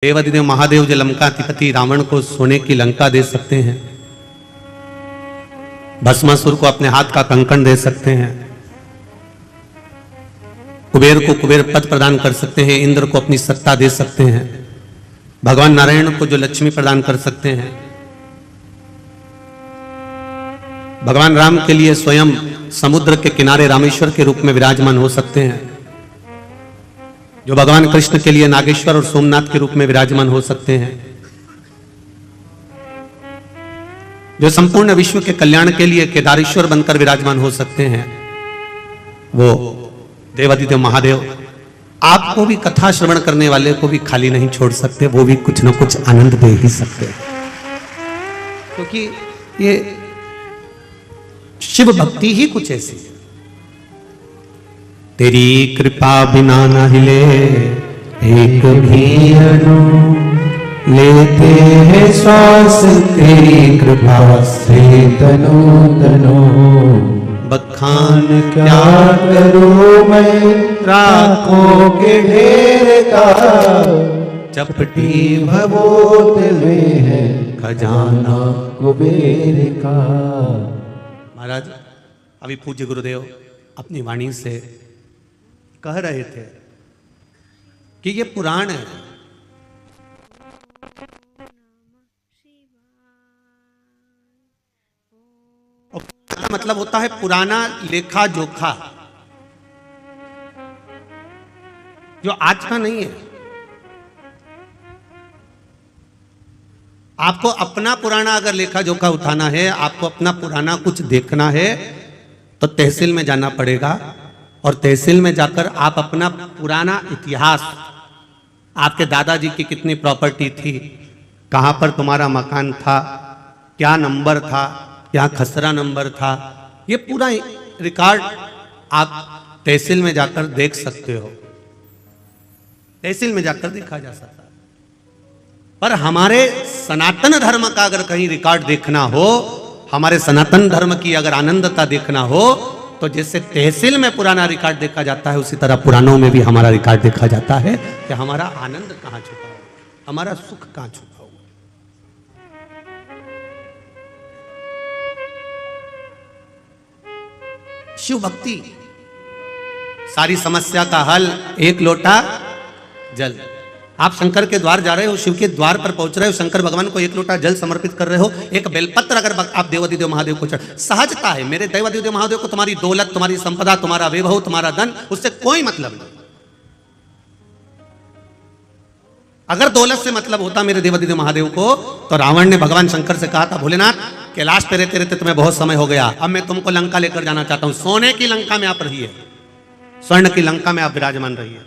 देवाधिदेव महादेव जो लंकाधिपति रावण को सोने की लंका दे सकते हैं, भस्मासुर को अपने हाथ का कंकण दे सकते हैं, कुबेर को कुबेर पद प्रदान कर सकते हैं, इंद्र को अपनी सत्ता दे सकते हैं, भगवान नारायण को जो लक्ष्मी प्रदान कर सकते हैं, भगवान राम के लिए स्वयं समुद्र के किनारे रामेश्वर के रूप में विराजमान हो सकते हैं, जो भगवान कृष्ण के लिए नागेश्वर और सोमनाथ के रूप में विराजमान हो सकते हैं, जो संपूर्ण विश्व के कल्याण के लिए केदारेश्वर बनकर विराजमान हो सकते हैं, वो देवाधिदेव महादेव आपको भी, कथा श्रवण करने वाले को भी खाली नहीं छोड़ सकते, वो भी कुछ न कुछ आनंद दे ही सकते हैं। क्योंकि ये शिव भक्ति ही कुछ ऐसी है। तेरी कृपा बिना न हिले एक भी अणु, लेते हैं श्वास तेरी कृपा से तनो तनो, बखान क्या करूं मैं राखों के ढेर का, चपटी भभूत में है खजाना कुबेर का। महाराज अभी पूज्य गुरुदेव अपनी वाणी से कह रहे थे कि ये पुराण है, और पुराना मतलब होता है पुराना लेखा जोखा, जो आज का नहीं है। आपको अपना पुराना अगर लेखा जोखा उठाना है, आपको अपना पुराना कुछ देखना है, तो तहसील में जाना पड़ेगा, और तहसील में जाकर आप अपना पुराना इतिहास, आपके दादाजी की कितनी प्रॉपर्टी थी, कहां पर तुम्हारा मकान था, क्या नंबर था, क्या खसरा नंबर था, ये पूरा रिकॉर्ड आप तहसील में जाकर देख सकते हो। तहसील में जाकर देखा जा सकता है। पर हमारे सनातन धर्म का अगर कहीं रिकॉर्ड देखना हो, हमारे सनातन धर्म की अगर आनंदता देखना हो, तो जैसे तहसील में पुराना रिकॉर्ड देखा जाता है, उसी तरह पुराणों में भी हमारा रिकॉर्ड देखा जाता है कि हमारा आनंद कहां छुपा हुआ, हमारा सुख कहां छुपा हुआ। शिव भक्ति सारी समस्या का हल, एक लोटा जल। आप शंकर के द्वार जा रहे हो, शिव के द्वार पर पहुंच रहे हो, शंकर भगवान को एक लोटा जल समर्पित कर रहे हो, एक बेलपत्र अगर आप देवाधिदेव महादेव को चढ़, सहजता है मेरे देवाधिदेव महादेव को तुम्हारी दौलत, तुम्हारी संपदा, तुम्हारा वैभव, तुम्हारा धन, उससे कोई मतलब नहीं। अगर दौलत से मतलब होता मेरे देवाधिदेव महादेव को, तो रावण ने भगवान शंकर से कहा था, भोलेनाथ कैलाश पे रहते रहते तुम्हें बहुत समय हो गया, अब मैं तुमको लंका लेकर जाना चाहता हूं, सोने की लंका में आप रहिए, स्वर्ण की लंका में आप विराजमान रहिए,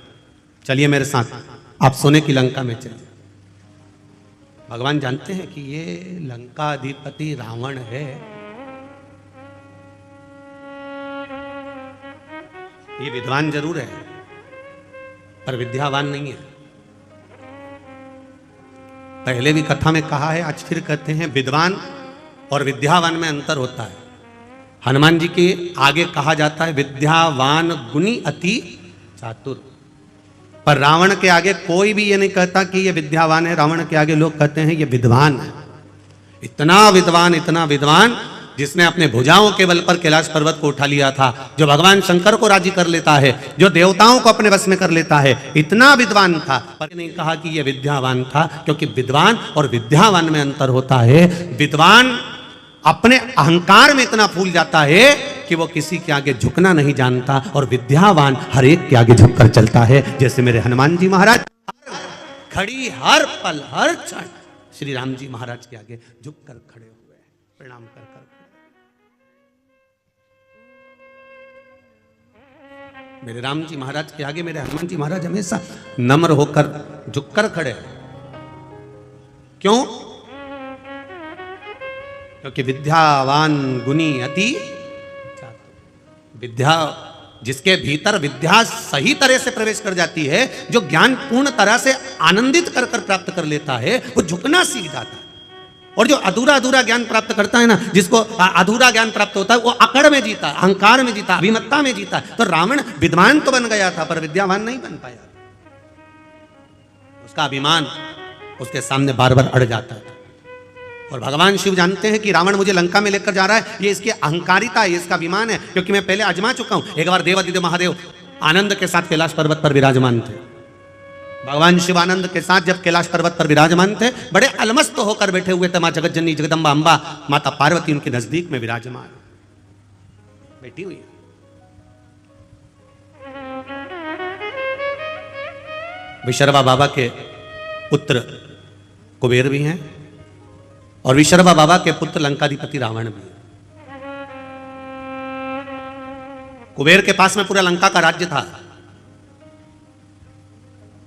चलिए मेरे साथ, आप सोने की लंका में चलिए। भगवान जानते हैं कि ये लंका अधिपति रावण है, ये विद्वान जरूर है पर विद्यावान नहीं है। पहले भी कथा में कहा है, आज फिर कहते हैं, विद्वान और विद्यावान में अंतर होता है। हनुमान जी के आगे कहा जाता है विद्यावान गुणी अति चातुर, पर रावण के आगे कोई भी ये नहीं कहता कि ये विद्यावान है, रावण के आगे लोग कहते हैं ये विद्वान है। इतना विद्वान, इतना विद्वान, जिसने अपने भुजाओं के बल पर कैलाश पर्वत को उठा लिया था, जो भगवान शंकर को राजी कर लेता है, जो देवताओं को अपने वश में कर लेता है, इतना विद्वान था। पर नहीं कहा कि ये विद्यावान था, क्योंकि विद्वान और विद्यावान में अंतर होता है। विद्वान अपने अहंकार में इतना फूल जाता है कि वो किसी के आगे झुकना नहीं जानता, और विद्यावान हर एक के आगे झुककर चलता है। जैसे मेरे हनुमान जी महाराज खड़ी हर पल हर क्षण श्री राम जी महाराज के आगे झुककर खड़े हुए, प्रणाम कर कर। मेरे राम जी महाराज के आगे मेरे हनुमान जी महाराज हमेशा नम्र होकर झुककर खड़े। क्यों? क्योंकि विद्यावान गुणी अति चातुर। विद्या, जिसके भीतर विद्या सही तरह से प्रवेश कर जाती है, जो ज्ञान पूर्ण तरह से आनंदित कर कर प्राप्त कर लेता है, वो झुकना सीख जाता है। और जो अधूरा अधूरा ज्ञान प्राप्त करता है ना, जिसको अधूरा ज्ञान प्राप्त होता है, वो अकड़ में जीता, अहंकार में जीता, अभिमत्ता में जीता। तो रावण विद्वान तो बन गया था पर विद्यावान नहीं बन पाया। उसका अभिमान उसके सामने बार बार अड़ जाता था। और भगवान शिव जानते हैं कि रावण मुझे लंका में लेकर जा रहा है, ये इसकी अहंकारिता है, ये इसका अभिमान है, क्योंकि मैं पहले आजमा चुका हूं। एक बार देवादिदेव महादेव आनंद के साथ कैलाश पर्वत पर विराजमान थे। भगवान शिव आनंद के साथ जब कैलाश पर्वत पर विराजमान थे, बड़े अलमस्त होकर बैठे हुए थे। मां जगतजननी जगदम्बा अंबा माता पार्वती उनके नजदीक में विराजमान बैठी हुई है। विशर्वा बाबा के पुत्र कुबेर भी हैं और विशर्वा बाबा के पुत्र लंकाधिपति रावण भी हैं। कुबेर के पास में पूरा लंका का राज्य था,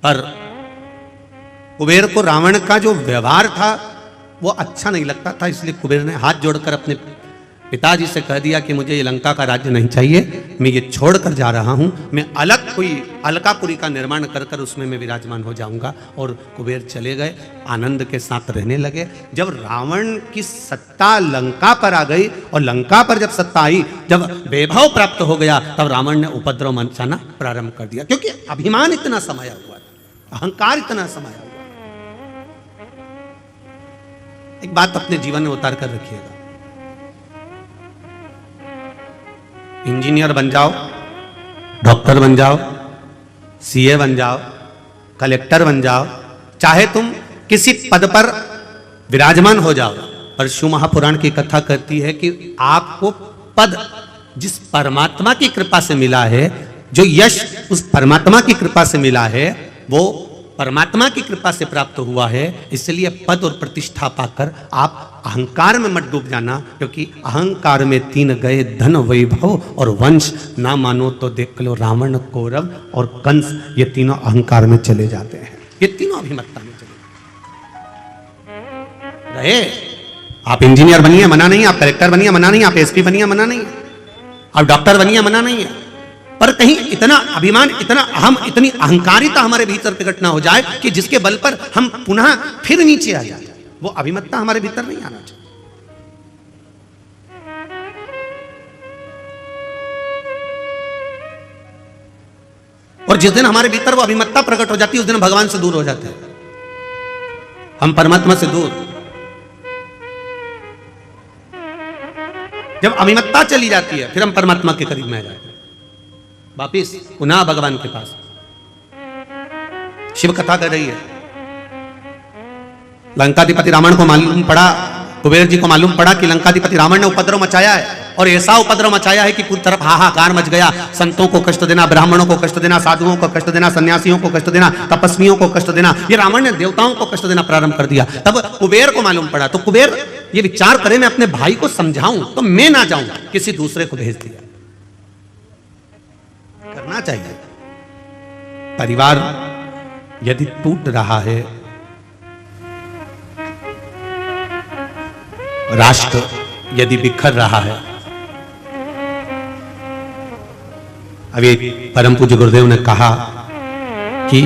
पर कुबेर को रावण का जो व्यवहार था वो अच्छा नहीं लगता था, इसलिए कुबेर ने हाथ जोड़कर अपने पिताजी से कह दिया कि मुझे ये लंका का राज्य नहीं चाहिए, मैं ये छोड़कर जा रहा हूं, मैं अलग कोई अलकापुरी का निर्माण कर कर उसमें मैं विराजमान हो जाऊंगा। और कुबेर चले गए, आनंद के साथ रहने लगे। जब रावण की सत्ता लंका पर आ गई और लंका पर जब सत्ता आई, जब वैभव प्राप्त हो गया, तब रावण ने उपद्रव मचाना प्रारंभ कर दिया, क्योंकि अभिमान इतना समाया हुआ था, अहंकार इतना समाया हुआ। एक बात अपने जीवन में उतार कर रखिएगा, इंजीनियर बन जाओ, डॉक्टर बन जाओ, सीए बन जाओ, कलेक्टर बन जाओ, चाहे तुम किसी पद पर विराजमान हो जाओ, पर शिव महापुराण की कथा कहती है कि आपको पद जिस परमात्मा की कृपा से मिला है, जो यश उस परमात्मा की कृपा से मिला है, वो परमात्मा की कृपा से प्राप्त हुआ है। इसलिए पद और प्रतिष्ठा पाकर आप अहंकार में मत डूब जाना, क्योंकि अहंकार में 3 गए, धन वैभव और वंश। ना मानो तो देख लो रावण, कौरव और कंस, ये तीनों अहंकार में चले जाते हैं, ये तीनों अभिमत्ता में चले रहे। आप इंजीनियर बनिए, मना नहीं, आप कलेक्टर बनिए, मना नहीं, आप एसपी बनिए, मना नहीं, आप डॉक्टर बनिए, मना नहीं है, पर कहीं इतना अभिमान, इतना अहम, इतनी अहंकारिता हमारे भीतर प्रकट ना हो जाए कि जिसके बल पर हम पुनः फिर नीचे आ जाए। वो अभिमत्ता हमारे भीतर नहीं आना चाहिए। और जिस दिन हमारे भीतर वो अभिमत्ता प्रकट हो जाती है, उस दिन भगवान से दूर हो जाते हैं, हम परमात्मा से दूर। जब अभिमत्ता चली जाती है, फिर हम परमात्मा के करीब में आ जाते हैं, वापिस पुनः भगवान के पास। शिव कथा कर रही है, लंकाधिपति रावण को मालूम पड़ा, कुबेर जी को मालूम पड़ा कि लंकाधिपति रावण ने उपद्रव मचाया है, और ऐसा उपद्रव मचाया है कि पूरी तरफ हाहाकार मच गया। संतों को कष्ट देना, ब्राह्मणों को कष्ट देना, साधुओं को कष्ट देना, सन्यासियों को कष्ट देना, तपस्वियों को कष्ट देना, ये रावण ने देवताओं को कष्ट देना प्रारंभ कर दिया। तब कुबेर को मालूम पड़ा, तो कुबेर ये विचार करे मैं अपने भाई को समझाऊं तो मैं ना जाऊं, किसी दूसरे को भेज दिया। करना चाहिए। परिवार यदि टूट रहा है, राष्ट्र यदि बिखर रहा है, अभी परम पूज्य गुरुदेव ने कहा कि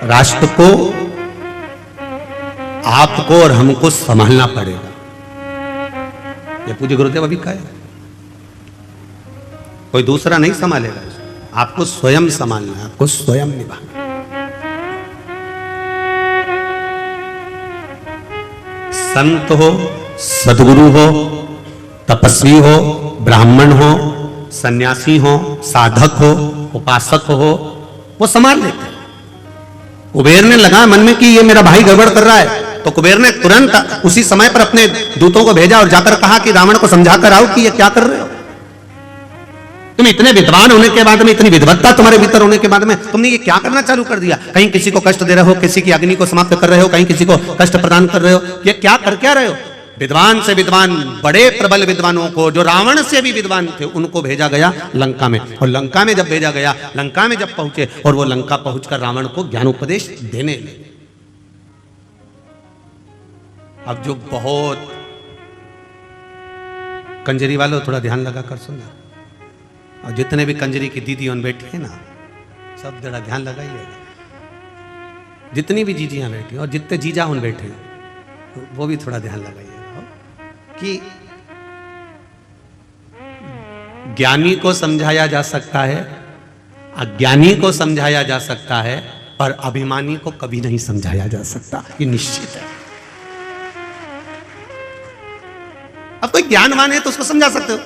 राष्ट्र को आपको और हमको संभालना पड़ेगा। ये पूज्य गुरुदेव अभी कहे, कोई दूसरा नहीं संभालेगा, आपको स्वयं संभालना है, आपको स्वयं निभाना। संत हो, सदगुरु हो, तपस्वी हो, ब्राह्मण हो, सन्यासी हो, साधक हो, उपासक हो, वो संभाल लेते हैं। कुबेर ने लगा मन में कि ये मेरा भाई गड़बड़ कर रहा है, तो कुबेर ने तुरंत उसी समय पर अपने दूतों को भेजा और जाकर कहा कि रावण को समझा कर आओ कि ये क्या कर रहे हो। तुम इतने विद्वान होने के बाद में, इतनी विद्वत्ता तुम्हारे भीतर होने के बाद में, तुमने ये क्या करना चालू कर दिया? कहीं किसी को कष्ट दे रहे हो, किसी की अग्नि को समाप्त कर रहे हो, कहीं किसी को कष्ट प्रदान कर रहे हो, ये क्या कर क्या रहे हो? विद्वान से विद्वान, बड़े प्रबल विद्वानों को, जो रावण से भी विद्वान थे, उनको भेजा गया लंका में। और लंका में जब भेजा गया, लंका में जब पहुंचे, और वो लंका पहुंचकर रावण को ज्ञानोपदेश देने लगे। अब जो बहुत कंजरी वालों, थोड़ा ध्यान लगा कर सुनना, और जितने भी कंजरी की दीदी उन बैठी है ना, सब जरा ध्यान लगाइएगा। जितनी भी जीजियां बैठी और जितने जीजा उन बैठे, वो भी थोड़ा ध्यान लगाइएगा कि ज्ञानी को समझाया जा सकता है, अज्ञानी को समझाया जा सकता है, पर अभिमानी को कभी नहीं समझाया जा सकता, ये निश्चित है। अब कोई ज्ञानवान है तो उसको समझा सकते हो,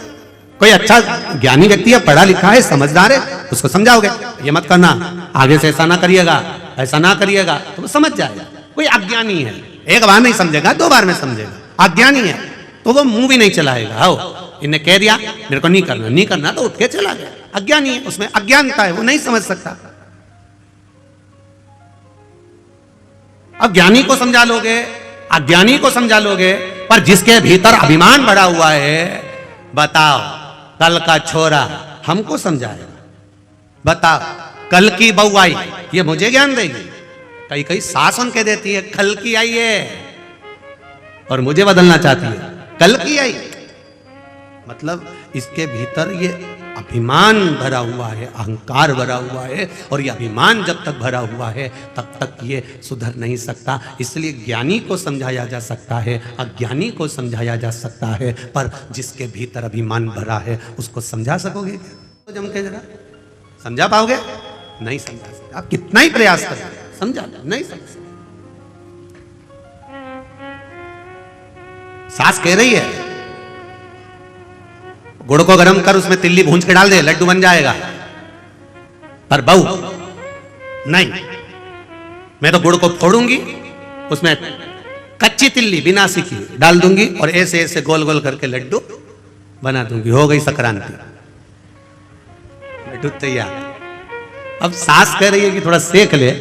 कोई अच्छा ज्ञानी व्यक्ति है, पढ़ा लिखा है, समझदार है, उसको समझाओगे ये मत करना, आगे से ऐसा ना करिएगा, ऐसा ना करिएगा, तो वो समझ जाएगा। कोई अज्ञानी है, एक बार नहीं समझेगा, 2 बार में समझेगा। अज्ञानी है तो वो मुंह भी नहीं चलाएगा। आओ इन्हें कह दिया मेरे को नहीं करना, नहीं करना तो उठ के चला गया। अज्ञानी है, उसमें अज्ञानता है, वो नहीं समझ सकता। अब ज्ञानी को समझा लोगे, अज्ञानी को समझा लोगे, पर जिसके भीतर अभिमान भरा हुआ है, बताओ कल का छोरा हमको समझाएगा, बताओ कल की बहू आई ये मुझे ज्ञान देगी। कई कई सास उन के देती है कल की आई है और मुझे बदलना चाहती है, कल की आई। मतलब इसके भीतर ये अभिमान भरा हुआ है, अहंकार भरा हुआ है, और ये अभिमान जब तक भरा हुआ है तब तक ये सुधर नहीं सकता। इसलिए ज्ञानी को समझाया जा सकता है, अज्ञानी को समझाया जा सकता है, पर जिसके भीतर अभिमान भरा है उसको समझा सकोगे क्या? तो जम के जरा समझा पाओगे? नहीं समझा सकते। आप कितना ही प्रयास करें समझा नहीं समझ सकते। सास कह रही है गुड़ को गर्म कर उसमें तिल्ली भूंज के डाल दे लड्डू बन जाएगा, पर बहू नहीं, मैं तो गुड़ को फोड़ूंगी उसमें कच्ची तिल्ली बिना सीखी डाल दूंगी और ऐसे ऐसे गोल गोल करके लड्डू बना दूंगी, हो गई संक्रांति, लड्डू तैयार। अब सास कह रही है कि थोड़ा सेक ले,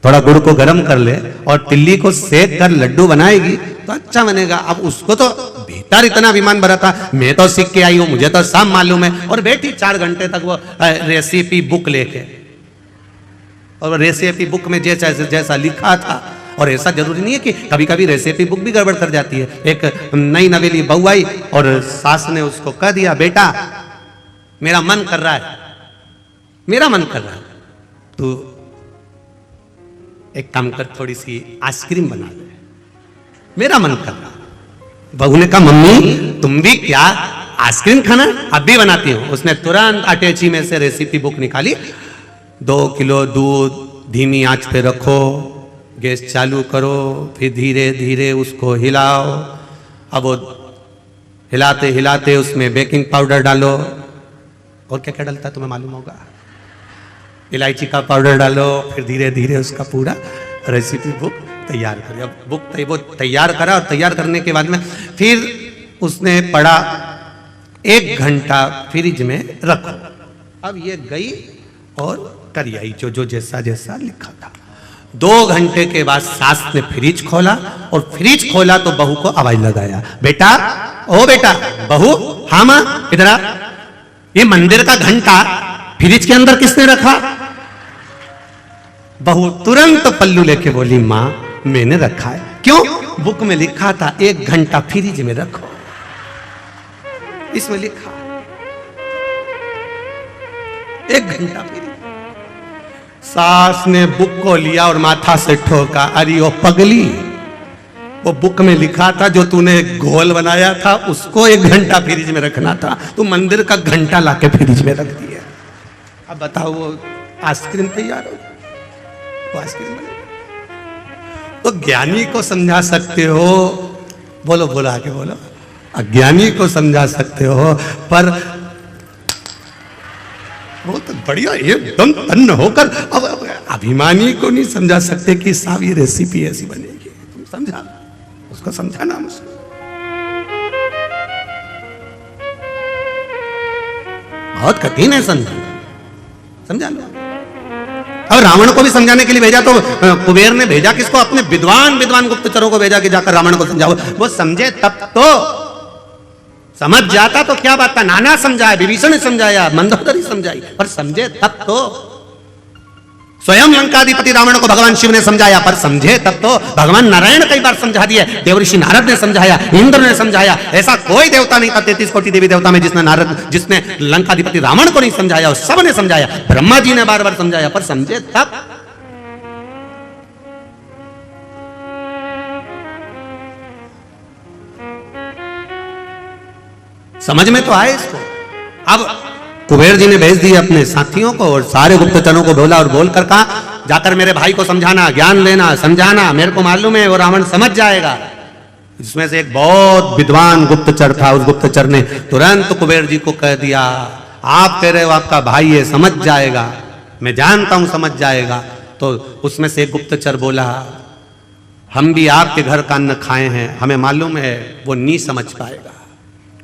थोड़ा गुड़ को गर्म कर ले और तिल्ली को सेक कर लड्डू बनाएगी तो अच्छा बनेगा। अब उसको तो भीतर इतना अभिमान भरा था, मैं तो सीख के आई हूं, मुझे तो सब मालूम है, और बैठी 4 घंटे तक वो रेसिपी बुक लेके, और रेसिपी बुक में जैसा जैसा लिखा था। और ऐसा जरूरी नहीं है कि कभी कभी रेसिपी बुक भी गड़बड़ कर जाती है। एक नई नवेली बहू आई और सास ने उसको कह दिया बेटा मेरा मन कर रहा है, मेरा मन कर रहा है, तो एक काम कर थोड़ी सी आइसक्रीम बना ले, मेरा मन कर रहा। बहू ने कहा मम्मी तुम भी क्या आइसक्रीम खाना? अब भी बनाती हूँ। उसने तुरंत अटैची में से रेसिपी बुक निकाली, 2 किलो दूध धीमी आंच पे रखो, गैस चालू करो, फिर धीरे धीरे उसको हिलाओ। अब वो हिलाते हिलाते उसमें बेकिंग पाउडर डालो, और क्या क्या डलता है तुम्हें मालूम होगा, इलायची का पाउडर डालो, फिर धीरे धीरे उसका पूरा रेसिपी बुक तैयार करें। अब बुक वो तैयार करा, और तैयार करने के बाद में फिर उसने पढ़ा 1 घंटा फ्रिज में रखो। अब ये गई और करी आई जो जैसा जैसा लिखा था। 2 घंटे के बाद सास ने फ्रिज खोला, और फ्रिज खोला तो बहू को आवाज लगाया बेटा, ओ बेटा, बहू हाँ मां इधर आ, ये मंदिर का घंटा फ्रिज के अंदर किसने रखा? बहू तुरंत पल्लू लेके बोली मां मैंने रखा है। क्यों? बुक में लिखा था 1 घंटा फ्रिज में रखो, इसमें लिखा 1 घंटा फ्रिज। सास ने बुक को लिया और माथा से ठोका, अरे ओ पगली, वो बुक में लिखा था जो तूने घोल बनाया था उसको 1 घंटा फ्रिज में रखना था, तू मंदिर का घंटा लाके फ्रिज में रख दिया। अब बताओ वो आइसक्रीम तैयार हो, वो आइसक्रीम बनेगा। तो ज्ञानी को समझा सकते हो, बोलो बोलो आगे बोलो, अज्ञानी को समझा सकते हो, पर वो तो बढ़िया एकदम तन्न होकर अब अभिमानी को नहीं समझा सकते कि साहब ये रेसिपी ऐसी बनेगी। तुम समझा, उसको समझाना मुझसे। बहुत कठिन है समझा लो। अब रावण को भी समझाने के लिए भेजा तो कुबेर ने भेजा किसको? अपने विद्वान गुप्तचरों को भेजा कि जाकर रावण को समझाओ। वो समझे तब तो, समझ जाता तो क्या बात था। नाना समझाया, विभीषण ने समझाया, मंदोदरी समझाई, पर समझे तब तो। स्वयं लंकाधिपति रावण को भगवान शिव ने समझाया, पर समझे तब तो। भगवान नारायण कई बार समझा दिए, देवऋषि नारद ने समझाया, इंद्र ने समझाया। ऐसा कोई देवता नहीं था 33 कोटि देवी देवता में जिसने लंकाधिपति रावण को नहीं समझाया, और सब ने समझाया। ब्रह्मा जी ने बार बार समझाया, पर समझे तब। समझ में तो आए इसको। अब कुबेर जी ने भेज दिए अपने साथियों को और सारे गुप्तचरों को बोला और बोलकर कहा जाकर मेरे भाई को समझाना, ज्ञान देना, समझाना, मेरे को मालूम है वो रावण समझ जाएगा। जिसमें से एक बहुत विद्वान गुप्तचर था, उस गुप्तचर ने तुरंत कुबेर जी को कह दिया, आप कह रहे हो आपका भाई है, समझ जाएगा, मैं जानता हूं समझ जाएगा। तो उसमें से एक गुप्तचर बोला, हम भी आपके घर का अन्न खाए हैं, हमें मालूम है वो नहीं समझ पाएगा।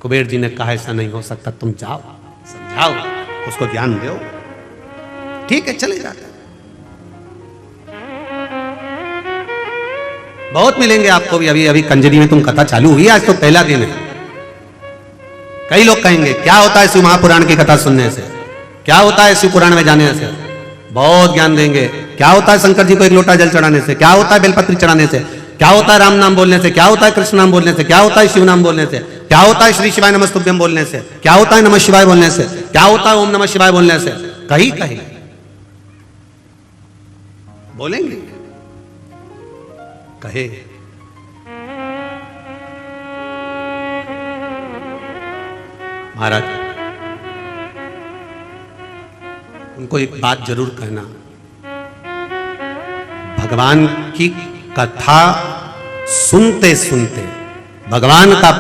कुबेर जी ने कहा ऐसा नहीं हो सकता, तुम जाओ समझाओ उसको, ज्ञान दो। ठीक है, चले जाते। बहुत मिलेंगे आपको भी। अभी कंजरी में तुम कथा चालू हुई, आज तो पहला दिन है। कई लोग कहेंगे क्या होता है शिव महापुराण की कथा सुनने से, क्या होता है शिव पुराण में जाने से, बहुत ज्ञान देंगे। क्या होता है शंकर जी को एक लोटा जल चढ़ाने से, क्या होता है बेलपत्री चढ़ाने से, क्या होता है राम नाम बोलने से, क्या होता है कृष्ण नाम बोलने से, क्या होता है शिव नाम बोलने से, क्या होता है श्री शिवाय नमस्तुभ्यम बोलने से, क्या होता है नमः शिवाय बोलने से, क्या होता है ओम नमः शिवाय बोलने से। कहीं कहीं बोलेंगे, कहे महाराज उनको एक बात जरूर कहना, भगवान की कथा सुनते सुनते, भगवान का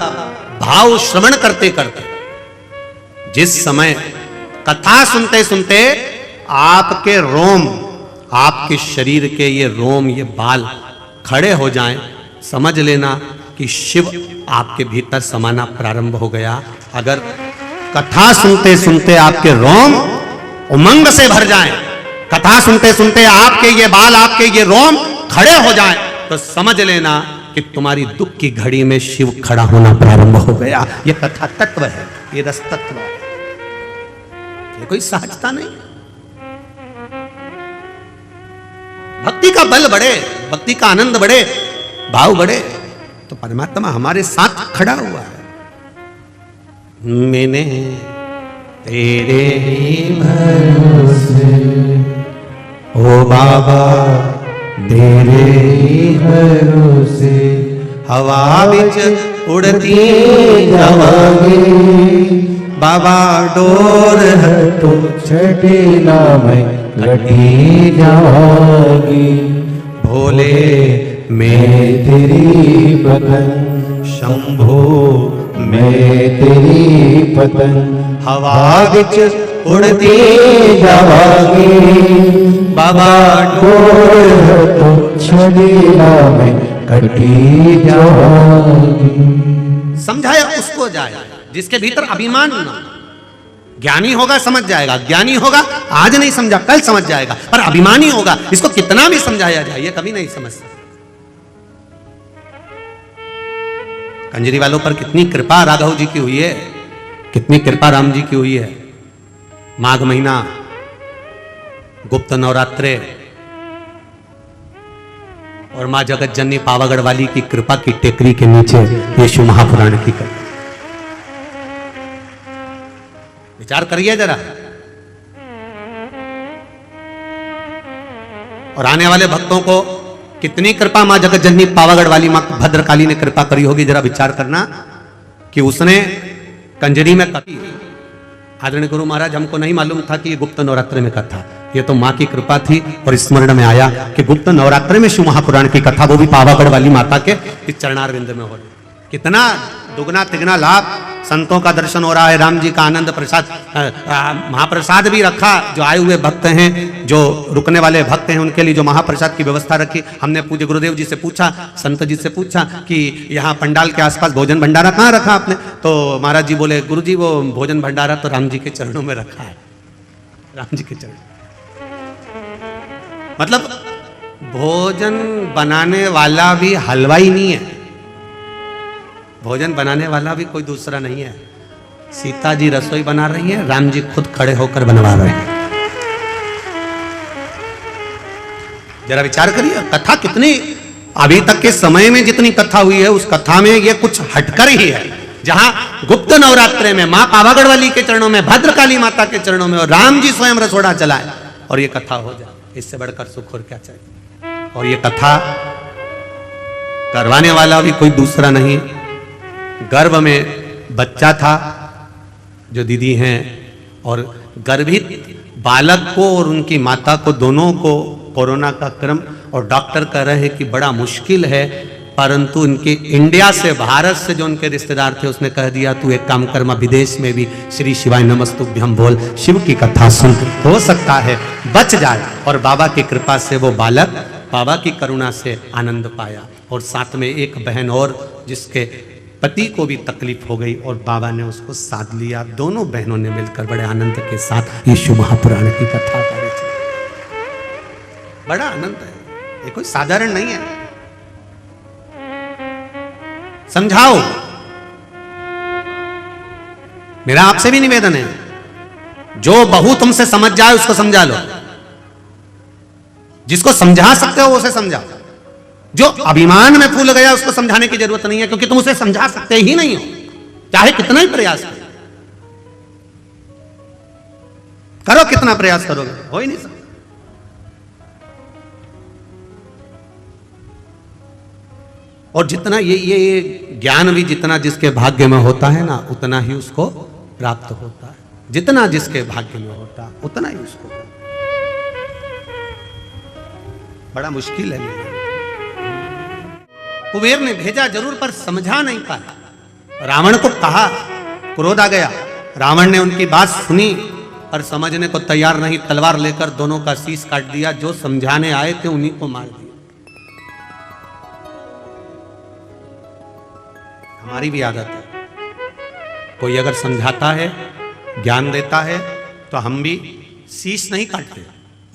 भाव श्रवण करते करते, जिस समय कथा सुनते सुनते आपके रोम, आपके शरीर के ये रोम, ये बाल खड़े हो जाएं, समझ लेना कि शिव आपके भीतर समाना प्रारंभ हो गया। अगर कथा सुनते सुनते आपके रोम उमंग से भर जाएं, कथा सुनते सुनते आपके ये बाल, आपके ये रोम खड़े हो जाएं, तो समझ लेना कि तुम्हारी दुख की घड़ी में शिव खड़ा होना प्रारंभ हो गया। ये कथा तत्व है, ये रस तत्व है, ये कोई सहजता नहीं। भक्ति का बल बढ़े, भक्ति का आनंद बढ़े, भाव बढ़े, तो परमात्मा हमारे साथ खड़ा हुआ है। मैंने तेरे ही भरोसे, ओ बाबा तेरे ही भरोसे, हवा बिच उड़ती जावांगे, बाबा डोर हटो छठे नाम कटी जावांगी, भोले मैं तेरी पतन, शंभो मैं तेरी पतन, हवा बिच उड़ती जावांगी, बाबा डोर तो छड़ीला में कटी जावांगी। समझाया उसको जाए जिसके भीतर अभिमान ना। ज्ञानी होगा समझ जाएगा, ज्ञानी होगा आज नहीं समझा कल समझ जाएगा, पर अभिमानी होगा इसको कितना भी समझाया जाए ये कभी नहीं समझ सकता। कंजरी वालों पर कितनी कृपा राघव जी की हुई है, कितनी कृपा राम जी की हुई है। माघ महीना, गुप्त नवरात्रे और मां जगत जननी पावागढ़ वाली की कृपा की टेकरी के नीचे ये शिव महापुराण की कथा। विचार करिए जरा। और आने वाले भक्तों को कितनी कृपा मां जगत जननी पावागढ़ वाली मां भद्रकाली ने कृपा करी होगी, जरा विचार करना कि उसने कंजरी में कथी। आदरणीय गुरु महाराज हमको नहीं मालूम था कि ये गुप्त नवरात्रि में कथा, ये तो मां की कृपा थी और स्मरण में आया कि गुप्त नवरात्रि में शिव महापुराण की कथा, वो भी पावागढ़ वाली माता के इस चरणारविंद में हो रही। कितना दुगना तिगना लाभ, संतों का दर्शन हो रहा है, राम जी का आनंद प्रसाद, महाप्रसाद भी रखा। जो आए हुए भक्त हैं, जो रुकने वाले भक्त हैं, उनके लिए जो महाप्रसाद की व्यवस्था रखी। हमने पूज्य गुरुदेव जी से पूछा, संत जी से पूछा कि यहाँ पंडाल के आसपास भोजन भंडारा कहाँ रखा आपने? तो महाराज जी बोले, गुरु जी वो भोजन भंडारा तो राम जी के चरणों में रखा है, राम जी के चरण। मतलब भोजन बनाने वाला भी हलवाई नहीं है, भोजन बनाने वाला भी कोई दूसरा नहीं है। सीता जी रसोई बना रही है, राम जी खुद खड़े होकर बनवा रहे हैं। जरा विचार करिए कथा कितनी, अभी तक के समय में जितनी कथा हुई है उस कथा में ये कुछ हटकर ही है। जहां गुप्त नवरात्रे में मां पावागढ़ वाली के चरणों में, भद्रकाली माता के चरणों में और राम जी स्वयं रसोड़ा चलाए और ये कथा हो जाए, इससे बढ़कर सुख और क्या चाहिए। और ये कथा करवाने वाला भी कोई दूसरा नहीं, गर्भ में बच्चा था जो दीदी हैं, और गर्भित बालक को और उनकी माता को दोनों को कोरोना का क्रम, और डॉक्टर कह रहे हैं कि बड़ा मुश्किल है, परंतु इनके इंडिया से, भारत से जो उनके रिश्तेदार थे, उसने कह दिया तू एक काम कर, विदेश में भी श्री शिवाय नमस्तुभ्यं बोल, शिव की कथा सुन, हो सकता है बच जाए। और बाबा की कृपा से वो बालक बाबा की करुणा से आनंद पाया। और साथ में एक बहन और जिसके पति को भी तकलीफ हो गई और बाबा ने उसको साध लिया। दोनों बहनों ने मिलकर बड़े आनंद के साथ यीशु महापुराण की कथा करी थी। बड़ा आनंद है, ये कोई साधारण नहीं है। समझाओ, मेरा आपसे भी निवेदन है, जो बहू तुमसे समझ जाए उसको समझा लो, जिसको समझा सकते हो उसे समझाओ। जो अभिमान में फूल गया उसको समझाने की जरूरत नहीं है, क्योंकि तुम उसे समझा सकते ही नहीं हो, चाहे कितना ही प्रयास करो, कितना प्रयास करोगे, हो ही नहीं सकता। और जितना ये ज्ञान भी जितना जिसके भाग्य में होता है ना, उतना ही उसको प्राप्त होता है। जितना जिसके भाग्य में होता है उतना ही उसको। बड़ा मुश्किल है। कुबेर ने भेजा जरूर, पर समझा नहीं पाया। रावण को कहा, क्रोध आ गया। रावण ने उनकी बात सुनी पर समझने को तैयार नहीं, तलवार लेकर दोनों का शीश काट दिया। जो समझाने आए थे उन्हीं को मार दिया। हमारी भी आदत है, कोई अगर समझाता है, ज्ञान देता है, तो हम भी शीश नहीं काटते,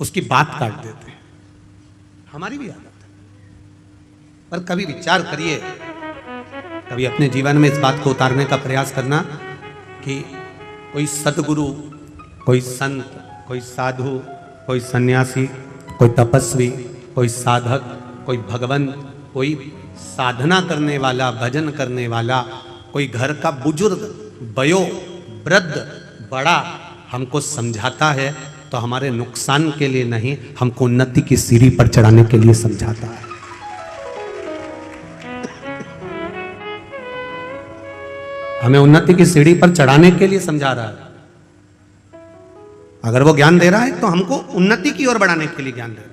उसकी बात काट देते हैं। हमारी भी आदत है। पर कभी विचार करिए, कभी अपने जीवन में इस बात को उतारने का प्रयास करना कि कोई सद्गुरु, कोई संत, कोई साधु, कोई सन्यासी, कोई तपस्वी, कोई साधक, कोई भगवंत, कोई साधना करने वाला, भजन करने वाला, कोई घर का बुजुर्ग, वयो वृद्ध, बड़ा हमको समझाता है तो हमारे नुकसान के लिए नहीं, हमको उन्नति की सीढ़ी पर चढ़ाने के लिए समझाता है। हमें उन्नति की सीढ़ी पर चढ़ाने के लिए समझा रहा है। अगर वो ज्ञान दे रहा है तो हमको उन्नति की ओर बढ़ाने के लिए ज्ञान दे रहा है।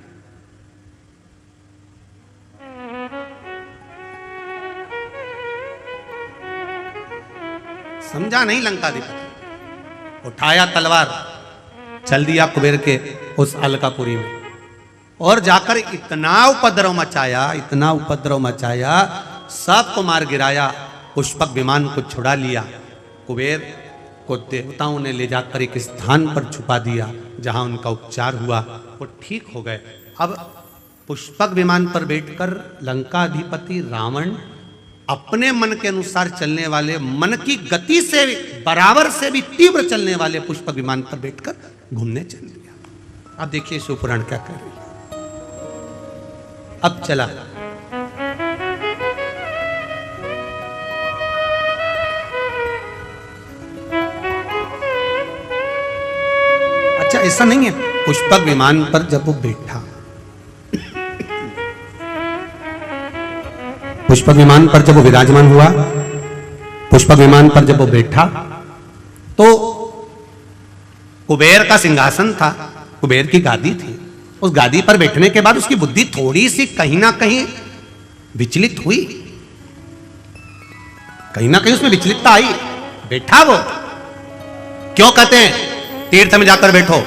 समझा नहीं लंकाधिपति, उठाया तलवार, चल दिया कुबेर के उस अलकापुरी में, और जाकर इतना उपद्रव मचाया, इतना उपद्रव मचाया, सबको मार गिराया। पुष्पक विमान को छुड़ा लिया। कुबेर को देवताओं ने ले जाकर एक स्थान पर छुपा दिया, जहां उनका उपचार हुआ, वो ठीक हो गए। अब पुष्पक विमान पर बैठकर लंकाधिपति रावण अपने मन के अनुसार चलने वाले, मन की गति से बराबर से भी तीव्र चलने वाले पुष्पक विमान पर बैठकर घूमने चल दिया। अब देखिए शिवपुराण क्या कर रही है। अब चला, अच्छा ऐसा नहीं है, पुष्पक विमान पर जब वो बैठा, पुष्पक विमान पर जब वो विराजमान हुआ, पुष्पक विमान पर जब वो बैठा, तो कुबेर का सिंहासन था, कुबेर की गादी थी। उस गादी पर बैठने के बाद उसकी बुद्धि थोड़ी सी कहीं ना कहीं विचलित हुई, कहीं ना कहीं उसमें विचलितता आई। बैठा वो, क्यों कहते हैं तीर्थ में जाकर बैठो,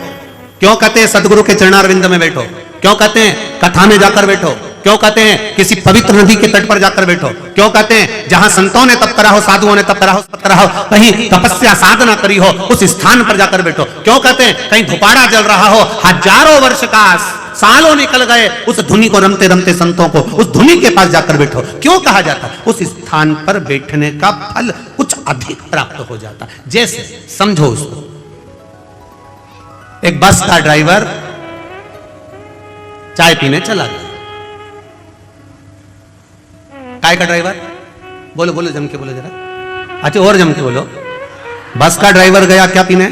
क्यों कहते हैं सदगुरु के चरणारविंद में बैठो, क्यों कहते हैं कथा में जाकर बैठो, क्यों कहते हैं किसी पवित्र नदी के तट पर जाकर बैठो, क्यों कहते हैं जहां संतों ने तप करा हो, साधुओं ने तप करा हो, कहीं तपस्या साधना करी हो, उस स्थान पर जाकर बैठो, क्यों कहते हैं कहीं धुपाड़ा जल रहा हो, हजारों वर्ष का, सालों निकल गए, उस धुनी को रमते रमते संतों को उस धुनी के पास जाकर बैठो। क्यों कहा जाता? उस स्थान पर बैठने का फल कुछ अधिक प्राप्त हो जाता। जैसे समझो उसको, एक बस का ड्राइवर चाय पीने चला गया। काय का ड्राइवर, बोलो बोलो जम के बोलो जरा, अच्छा और जम के बोलो। बस का ड्राइवर गया क्या पीने?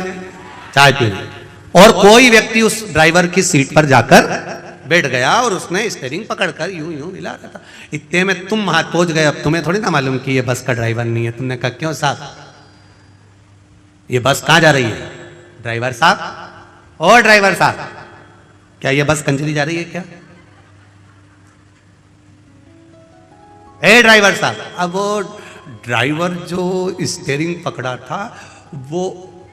चाय पीने। और कोई व्यक्ति उस ड्राइवर की सीट पर जाकर बैठ गया और उसने स्टीयरिंग पकड़कर यूं यूं हिला रहा था। इतने में तुम हाथ पहुंच गए। अब तुम्हें थोड़ी ना मालूम कि ये बस का ड्राइवर नहीं है। तुमने कहा क्यों साहब, ये बस कहां जा रही है? ड्राइवर साहब, और ड्राइवर साहब क्या ये बस कंजरी जा रही है क्या? ए ड्राइवर साहब, अब वो ड्राइवर जो स्टीयरिंग पकड़ा था वो,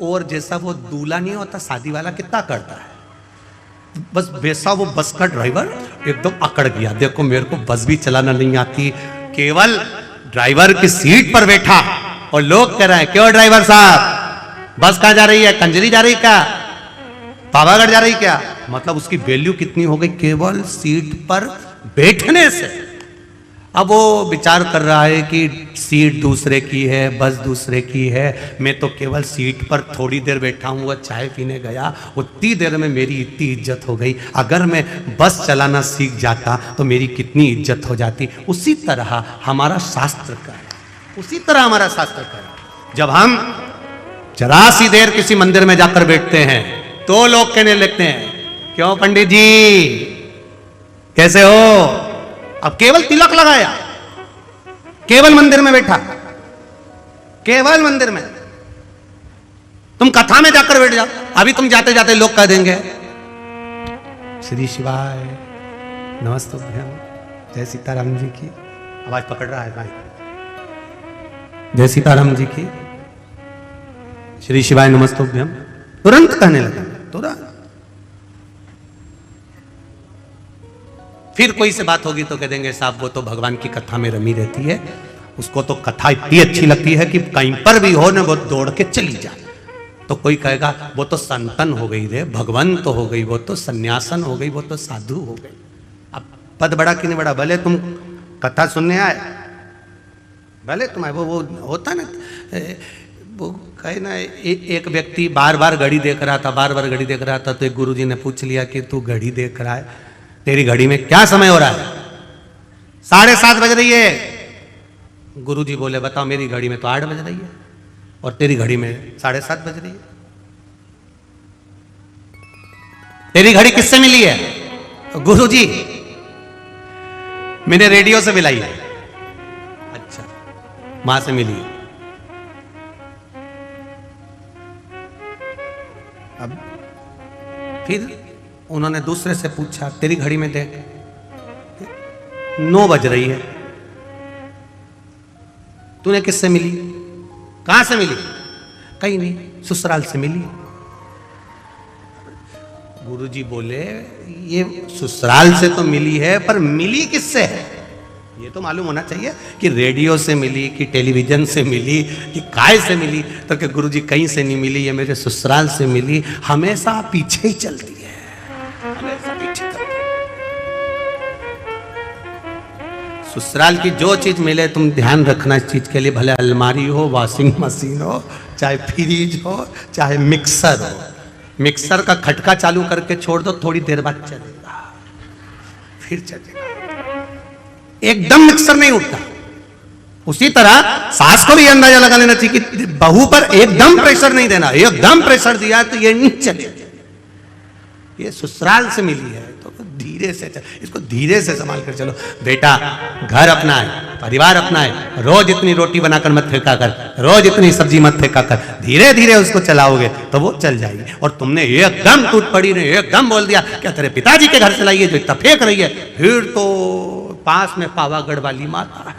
और जैसा वो दूल्हा नहीं होता शादी वाला कितना करता है, बस वैसा वो बस का ड्राइवर एकदम अकड़ गया। देखो मेरे को बस भी चलाना नहीं आती, केवल ड्राइवर की सीट पर बैठा और लोग कह रहे हैं क्यों ड्राइवर साहब बस कहां जा रही है, कंजरी जा रही क्या, पावागढ़ जा रही क्या? मतलब उसकी वैल्यू कितनी हो गई केवल सीट पर बैठने से। अब वो विचार कर रहा है कि सीट दूसरे की है, बस दूसरे की है, मैं तो केवल सीट पर थोड़ी देर बैठा हूँ, वो चाय पीने गया, उतनी देर में मेरी इतनी इज्जत हो गई, अगर मैं बस चलाना सीख जाता तो मेरी कितनी इज्जत हो जाती। उसी तरह हमारा शास्त्र का है, उसी तरह हमारा शास्त्र का है। जब हम जरा सी देर किसी मंदिर में जाकर बैठते हैं तो लोग कहने लगते हैं क्यों पंडित जी कैसे हो? अब केवल तिलक लगाया, केवल मंदिर में बैठा, केवल मंदिर में, तुम कथा में जाकर बैठ जाओ, अभी तुम जाते जाते लोग कह देंगे श्री शिवाय नमस्तुभ्यम, जय सीताराम जी की। आवाज पकड़ रहा है भाई, जय सीताराम जी की, श्री शिवाय नमस्तुभ्यम, तुरंत कहने लगे, तुरंत। फिर कोई से बात होगी तो कह देंगे साहब वो तो भगवान की कथा में रमी रहती है, उसको तो कथा इतनी अच्छी लगती है कि कहीं पर भी हो ना वो दौड़ के चली जाए। तो कोई कहेगा वो तो संतन हो गई रे, भगवंत तो हो गई, वो तो सन्यासन हो गई, वो तो साधु हो गई। अब पद बड़ा कि नहीं बड़ा, भले तुम कथा सुनने आए, भले तुम आए, वो होता ना, वो कहे ना एक व्यक्ति बार बार घड़ी देख रहा था, बार बार घड़ी देख रहा था, तो एक गुरुजी ने पूछ लिया कि तू घड़ी देख रहा है, तेरी घड़ी में क्या समय हो रहा है? 7:30 बज रही है। गुरुजी बोले बताओ मेरी घड़ी में तो 8 बज रही है और तेरी घड़ी में 7:30 बज रही है। तेरी घड़ी किससे मिली है? गुरुजी मैंने रेडियो से मिलाई है। अच्छा, मां से मिली है। अब फिर उन्होंने दूसरे से पूछा तेरी घड़ी में देख 9 बज रही है, तूने किससे मिली? कहां से मिली? कहीं नहीं, ससुराल से मिली। गुरुजी बोले ये ससुराल से तो मिली है पर मिली किससे है? ये तो मालूम होना चाहिए कि रेडियो से मिली कि टेलीविजन से मिली कि काय से मिली। तो कि गुरुजी कहीं से नहीं मिली, ये मेरे ससुराल से मिली। हमेशा पीछे ही चलती है, हमेशा पीछे चलती है। ससुराल की जो चीज मिले तुम ध्यान रखना इस चीज के लिए, भले अलमारी हो, वॉशिंग मशीन हो, चाहे फ्रिज हो, चाहे मिक्सर हो। मिक्सर का खटका चालू करके छोड़ दो, थोड़ी देर बाद चलेगा, फिर चलेगा, एकदम मिक्सर नहीं उठता। उसी तरह सास को भी अंदाजा लगा लेना चाहिए कि बहू पर एकदम प्रेशर नहीं देना, एकदम प्रेशर दिया तो ये नहीं चलेगा। ये ससुराल से मिली है तो धीरे से चल, इसको धीरे से संभाल कर चलो। बेटा घर अपना है, परिवार अपना है, रोज इतनी रोटी बनाकर मत फेंका कर, रोज इतनी सब्जी मत फेंका कर, धीरे धीरे उसको चलाओगे तो वो चल जाएगी। और तुमने एकदम टूट पड़ी ने एकदम बोल दिया क्या तेरे पिताजी के घर से लाई है जो इतना फेंक रही है, फिर तो पास में पावागढ़ वाली माता है,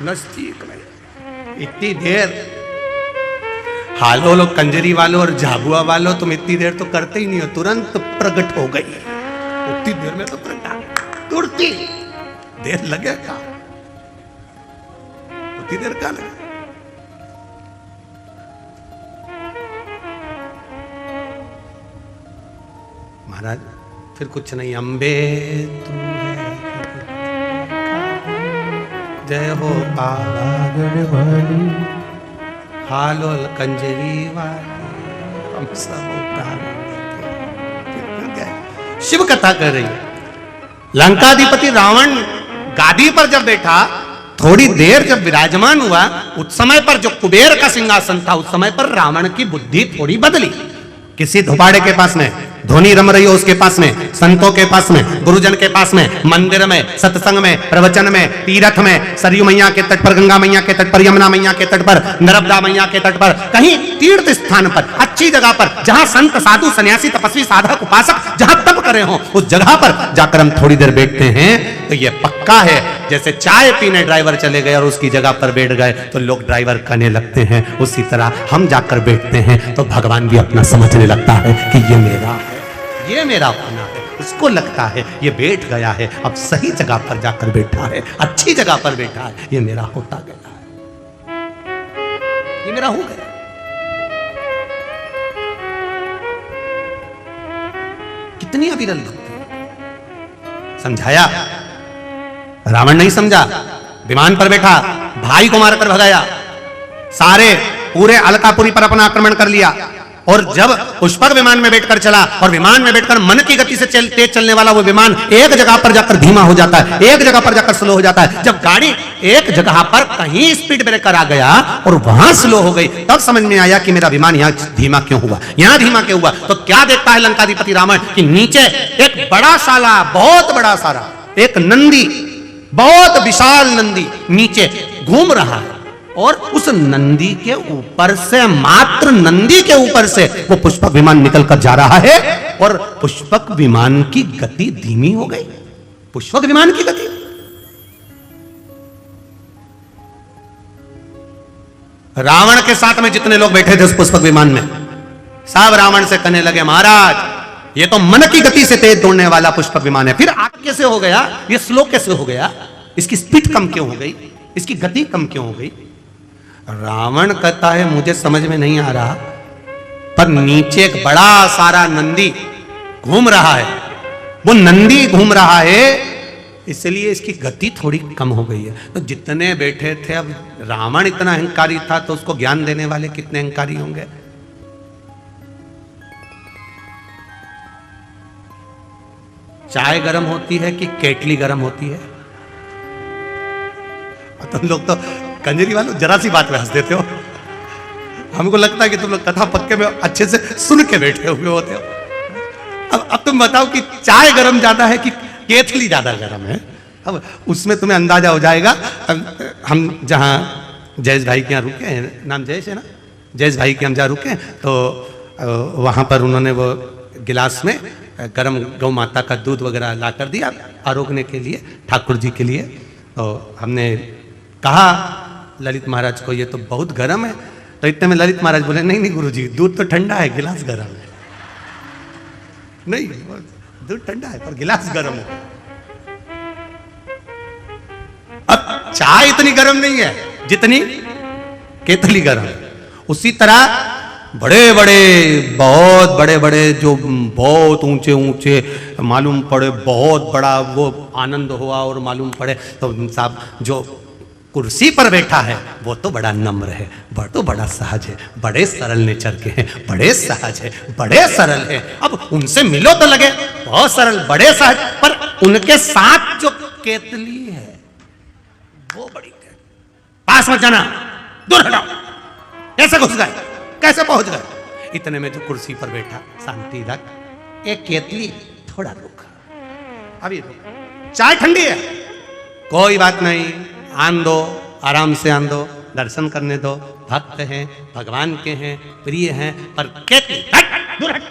नजदीक में। इतनी देर हालो लो कंजरी वालों और झाबुआ वालों तुम इतनी देर तो करते ही नहीं हो, तुरंत प्रकट हो गई। उतनी देर में तो प्रकट, तुरती देर लगेगा, उतनी देर का लगे। महाराज फिर कुछ नहीं, अम्बे तू है जय हो पावागढ़ वाली, हालो कंजरी वाली, हम सब उतार। शिव कथा कर रही है। लंकाधिपति रावण गादी पर जब बैठा, थोड़ी देर जब विराजमान हुआ, उस समय पर जो कुबेर का सिंहासन था, उस समय पर रावण की बुद्धि थोड़ी बदली। किसी धुपाड़े के पास में धोनी रम रही हो, उसके पास में, संतों के पास में, गुरुजन के पास में, मंदिर में, सत्संग में, प्रवचन में, तीर्थ में, सरयू मैया के तट पर, गंगा मैया के तट पर, यमुना मैया के तट पर, नर्मदा मैया के तट पर, कहीं तीर्थ स्थान पर, अच्छी जगह पर, जहां संत साधु सन्यासी तपस्वी साधक उपासक जहां तप कर रहे हो उस जगह पर जाकर हम थोड़ी देर बैठते हैं, तो ये पक्का है जैसे चाय पीने ड्राइवर चले गए और उसकी जगह पर बैठ गए तो लोग ड्राइवर कहने लगते हैं, उसी तरह हम जाकर बैठते हैं तो भगवान भी अपना समझने लगता है कि ये मेरा है, ये मेरा अपना है। उसको लगता है ये बैठ गया है, अब सही जगह पर जाकर बैठा है, अच्छी जगह पर बैठा है, ये मेरा होता गया है, ये मेरा हो गया। कितनी अविरल भक्ति। समझाया, रावण नहीं समझा, विमान पर बैठा, भाई को मारकर भगाया, सारे पूरे अलकापुरी पर अपना आक्रमण कर लिया। और जब पुष्पक विमान में बैठकर चला और विमान में बैठकर मन की गति से तेज चलने वाला वो विमान एक जगह पर जाकर धीमा हो जाता है, एक जगह पर जाकर स्लो हो जाता है। जब गाड़ी एक जगह पर कहीं स्पीड ब्रेकर आ गया और वहां स्लो हो गई, तब समझ में आया कि मेरा विमान यहाँ धीमा क्यों हुआ, यहाँ धीमा क्यों हुआ। तो क्या देखता है लंकाधिपति रावण कि नीचे एक बड़ा साला, बहुत बड़ा सारा एक नंदी, बहुत विशाल नंदी नीचे घूम रहा है और उस नंदी के ऊपर से, मात्र नंदी के ऊपर से वो पुष्पक विमान निकलकर जा रहा है और पुष्पक विमान की गति धीमी हो गई। पुष्पक विमान की गति, रावण के साथ में जितने लोग बैठे थे उस पुष्पक विमान में, सब रावण से कहने लगे, महाराज ये तो मन की गति से तेज दौड़ने वाला पुष्पक विमान है, फिर आगे कैसे हो गया, ये स्लो कैसे हो गया, इसकी स्पीड कम क्यों हो गई, इसकी गति कम क्यों हो गई। रावण कहता है मुझे समझ में नहीं आ रहा, पर नीचे एक बड़ा सारा नंदी घूम रहा है, वो नंदी घूम रहा है इसलिए इसकी गति थोड़ी कम हो गई है। तो जितने बैठे थे, अब रावण इतना अहंकारी था तो उसको ज्ञान देने वाले कितने अहंकारी होंगे। चाय गर्म होती है कि केटली गर्म होती है। तुम लोग तो कंजरी वालों जरा सी बात में हंस देते हो, हमको लगता है कि तुम लोग कथा पक्के में अच्छे से सुन के बैठे हुए होते हो। अब तुम बताओ कि चाय गर्म ज्यादा है कि केतली ज्यादा गर्म है। अब उसमें तुम्हें अंदाजा हो जाएगा। हम जहाँ जयेश भाई के यहाँ रुके हैं, नाम जयेश है ना, जयेश भाई के हम जहाँ रुके हैं तो वहाँ पर उन्होंने वो गिलास में गर्म गौ माता का दूध वगैरह ला कर दिया आरोगने के लिए, ठाकुर जी के लिए। तो हमने कहा ललित महाराज को ये तो बहुत गर्म है, तो इतने में ललित महाराज बोले नहीं नहीं गुरुजी, दूध तो ठंडा है, गिलास गर्म है। नहीं, दूध ठंडा है पर गिलास गर्म है। अब चाय इतनी गर्म नहीं है जितनी केतली गर्म है। उसी तरह बड़े बड़े, बहुत बड़े बड़े, जो बहुत ऊंचे ऊंचे मालूम पड़े, बहुत बड़ा वो आनंद हुआ और मालूम पड़े, तो साहब जो कुर्सी पर बैठा है वो तो बड़ा नम्र है, तो बड़ा सहज है, बड़े सरल नेचर के हैं, बड़े सहज है, बड़े सरल है। अब उनसे मिलो तो लगे बहुत सरल, बड़े सहज, पर उनके साथ जो केतली है वो बड़ी है। पास मत जाना, दूर हटाओ, कैसे घुस गए, कैसे पहुंच गए। इतने में जो कुर्सी पर बैठा, शांति रख, एक केतली थोड़ा रुक, अभी रुक, चाय ठंडी है, कोई बात नहीं, आन दो, आराम से आन दो, दर्शन करने दो, भक्त हैं, भगवान के हैं, प्रिय हैं, पर केतली हट, दूर हट,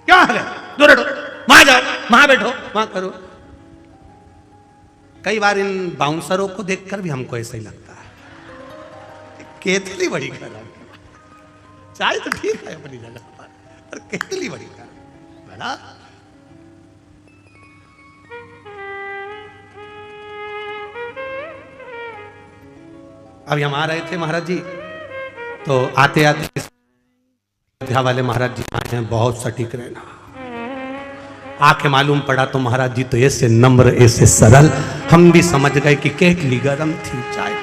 क्या हाल है, दूर हटो, वहां जाओ, वहां बैठो, वहां करो। कई बार इन बाउंसरों को देखकर भी हमको ऐसा ही लगता है, केतली बड़ी गर्म, चाय तो ठीक है अपनी जगह पर केतली बड़ी गर्म, बड़ा। अभी हम आ रहे थे महाराज जी, तो आते आते अयोध्या वाले महाराज जी आए हैं, बहुत सटीक रहना। आके मालूम पड़ा तो महाराज जी तो ऐसे नम्र, ऐसे सरल, हम भी समझ गए कि केतली गरम थी, चाय।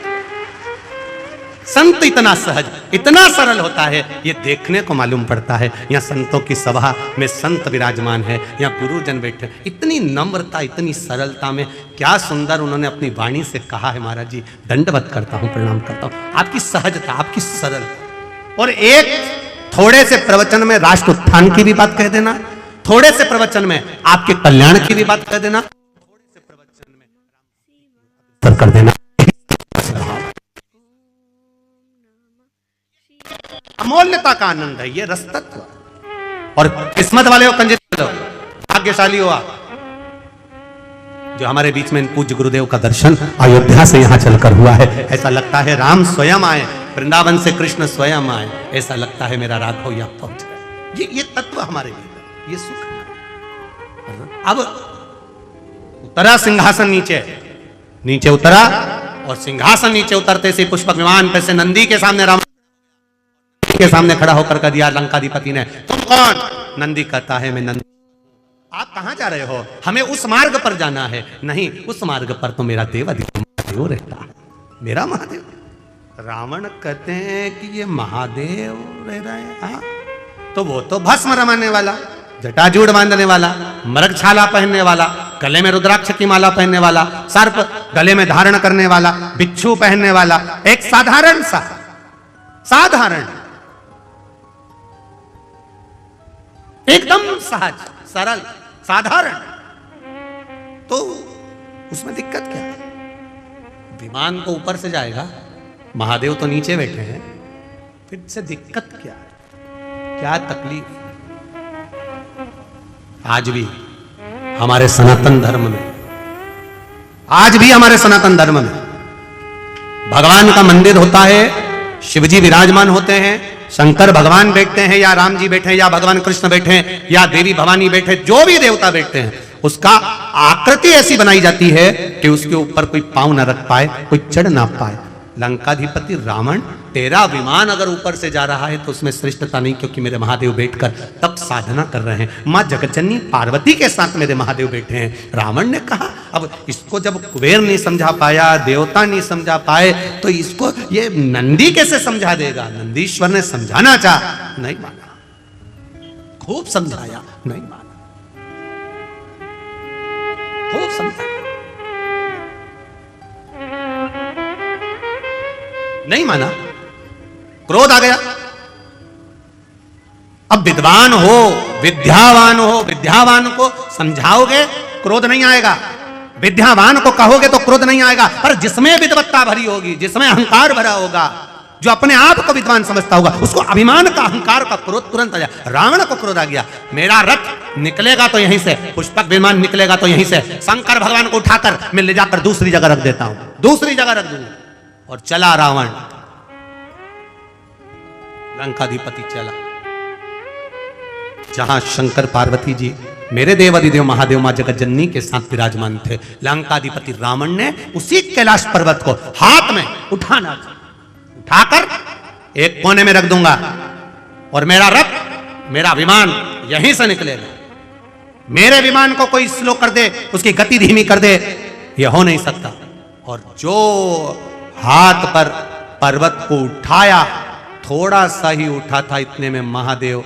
संत इतना सहज, इतना सरल होता है, ये देखने को मालूम पड़ता है। यहाँ संतों की सभा में संत विराजमान है, यहाँ गुरुजन बैठे, इतनी नम्रता, इतनी सरलता में, क्या सुंदर उन्होंने अपनी वाणी से कहा है। महाराज जी दंडवत करता हूँ, प्रणाम करता हूँ, आपकी सहजता, आपकी सरलता। और एक थोड़े से प्रवचन में राष्ट्र उत्थान की भी बात कह देना, थोड़े से प्रवचन में आपके कल्याण की भी बात कह देना, थोड़े से प्रवचन में कर देना। अमूल्यता का आनंद है ये रस तत्व। और किस्मत वाले हो, कंजरी वाले हो, भाग्यशाली हो आप जो हमारे बीच में इन पूज्य गुरुदेव का दर्शन अयोध्या से यहाँ चलकर हुआ है। ऐसा लगता है राम स्वयं आए, वृंदावन से कृष्ण स्वयं आए। ऐसा लगता है मेरा राघव यहाँ पहुंच गए। ये तत्व हमारे लिए, ये सुख हमारे। अब उतरा सिंहासन नीचे उतरा, और सिंहासन नीचे उतरते से पुष्पक विमान पे से नंदी के सामने राम के सामने खड़ा होकर कह दिया लंकाधिपति ने, तुम कौन? नंदी कहता है मैं नंदी। आप कहां जा रहे हो? हमें उस मार्ग पर जाना है। नहीं, उस मार्ग पर तो मेरा देव महादेव रहता है, मेरा महादेव। रावण कहते हैं कि ये महादेव रह रहे हैं। हाँ, तो वो तो भस्म रमाने वाला, जटाजूड़ बांधने वाला, मृगछाला पहनने वाला, गले में रुद्राक्ष की माला पहनने वाला, सर्प गले में धारण करने वाला, बिच्छू पहनने वाला, एक साधारण एकदम सहज सरल साधारण, तो उसमें दिक्कत क्या है? विमान को ऊपर से जाएगा, महादेव तो नीचे बैठे हैं, फिर से दिक्कत क्या है? क्या तकलीफ? आज भी हमारे सनातन धर्म में, भगवान का मंदिर होता है, शिवजी विराजमान होते हैं, शंकर भगवान बैठते हैं, या राम जी बैठे हैं, या भगवान कृष्ण बैठे हैं, या देवी भवानी बैठे, जो भी देवता बैठते हैं, उसका आकृति ऐसी बनाई जाती है कि उसके ऊपर कोई पांव न रख पाए, कोई चढ़ ना पाए। लंकाधिपति रावण, तेरा विमान अगर ऊपर से जा रहा है तो उसमें श्रेष्ठता नहीं, क्योंकि मेरे महादेव बैठकर तब साधना कर रहे हैं। मां जगज्जननी पार्वती के साथ मेरे महादेव बैठे हैं। रावण ने कहा, अब इसको जब कुबेर नहीं समझा पाया, देवता नहीं समझा पाए, तो इसको ये नंदी कैसे समझा देगा? नंदीश्वर ने समझाना चाहा, नहीं माना, खूब समझाया, नहीं माना, खूब समझाया, नहीं माना, क्रोध आ गया। अब विद्वान हो, विद्यावान को समझाओगे क्रोध नहीं आएगा, विद्यावान को कहोगे तो क्रोध नहीं आएगा। पर जिसमें विद्वत्ता भरी होगी, जिसमें अहंकार भरा होगा, जो अपने आप को विद्वान समझता होगा, उसको अभिमान का, अहंकार का क्रोध तुरंत आ जाए। रावण को क्रोध आ गया, मेरा रथ निकलेगा तो यहीं से, पुष्पक विमान निकलेगा तो यहीं से, शंकर भगवान को उठाकर मैं ले जाकर दूसरी जगह रख देता हूं, दूसरी जगह रख दूंगा। और चला रावण, लंकाधिपति चला जहां शंकर पार्वती जी, मेरे देव अधिदेव महादेव मां जगज्जननी के साथ विराजमान थे। लंकाधिपति रावण ने उसी कैलाश पर्वत को हाथ में उठाकर एक कोने में रख दूंगा, और मेरा रथ, मेरा विमान यहीं से निकलेगा। मेरे विमान को कोई स्लो कर दे, उसकी गति धीमी कर दे, यह हो नहीं सकता। और जो हाथ पर पर्वत को उठाया, थोड़ा सा ही उठा था, इतने में महादेव